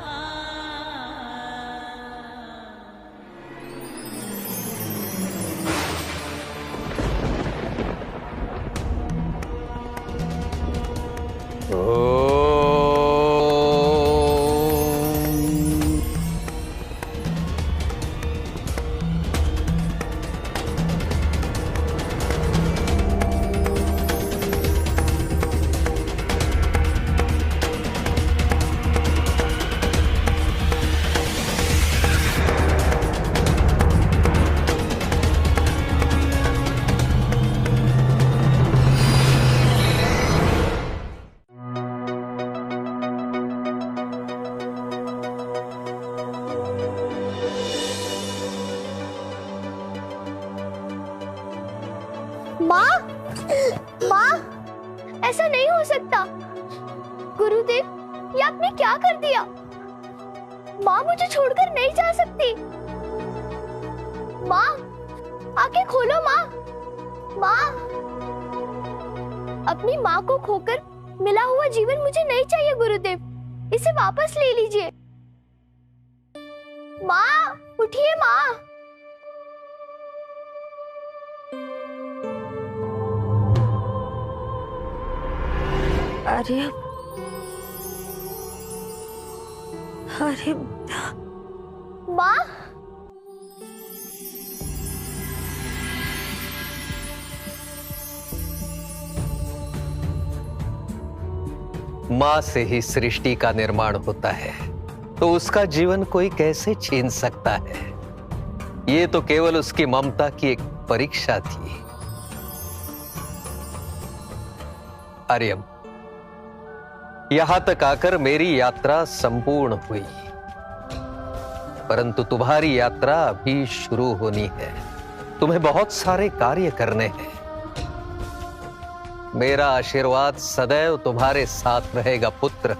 माँ, माँ, ऐसा नहीं हो सकता। गुरुदेव, ये आपने क्या कर दिया? माँ मुझे छोड़कर नहीं जा सकती। माँ, आंखें खोलो माँ। माँ, अपनी माँ को खोकर मिला हुआ जीवन मुझे नहीं चाहिए गुरुदेव। इसे वापस ले लीजिए। माँ, उठिए माँ। आर्यन, आर्यन, माँ, माँ से ही सृष्टि का निर्माण होता है, तो उसका जीवन कोई कैसे छीन सकता है? ये तो केवल उसकी ममता की एक परीक्षा थी। आर्यन, यहां तक आकर मेरी यात्रा संपूर्ण हुई, परंतु तुम्हारी यात्रा अभी शुरू होनी है। तुम्हें बहुत सारे कार्य करने हैं। मेरा आशीर्वाद सदैव तुम्हारे साथ रहेगा पुत्र।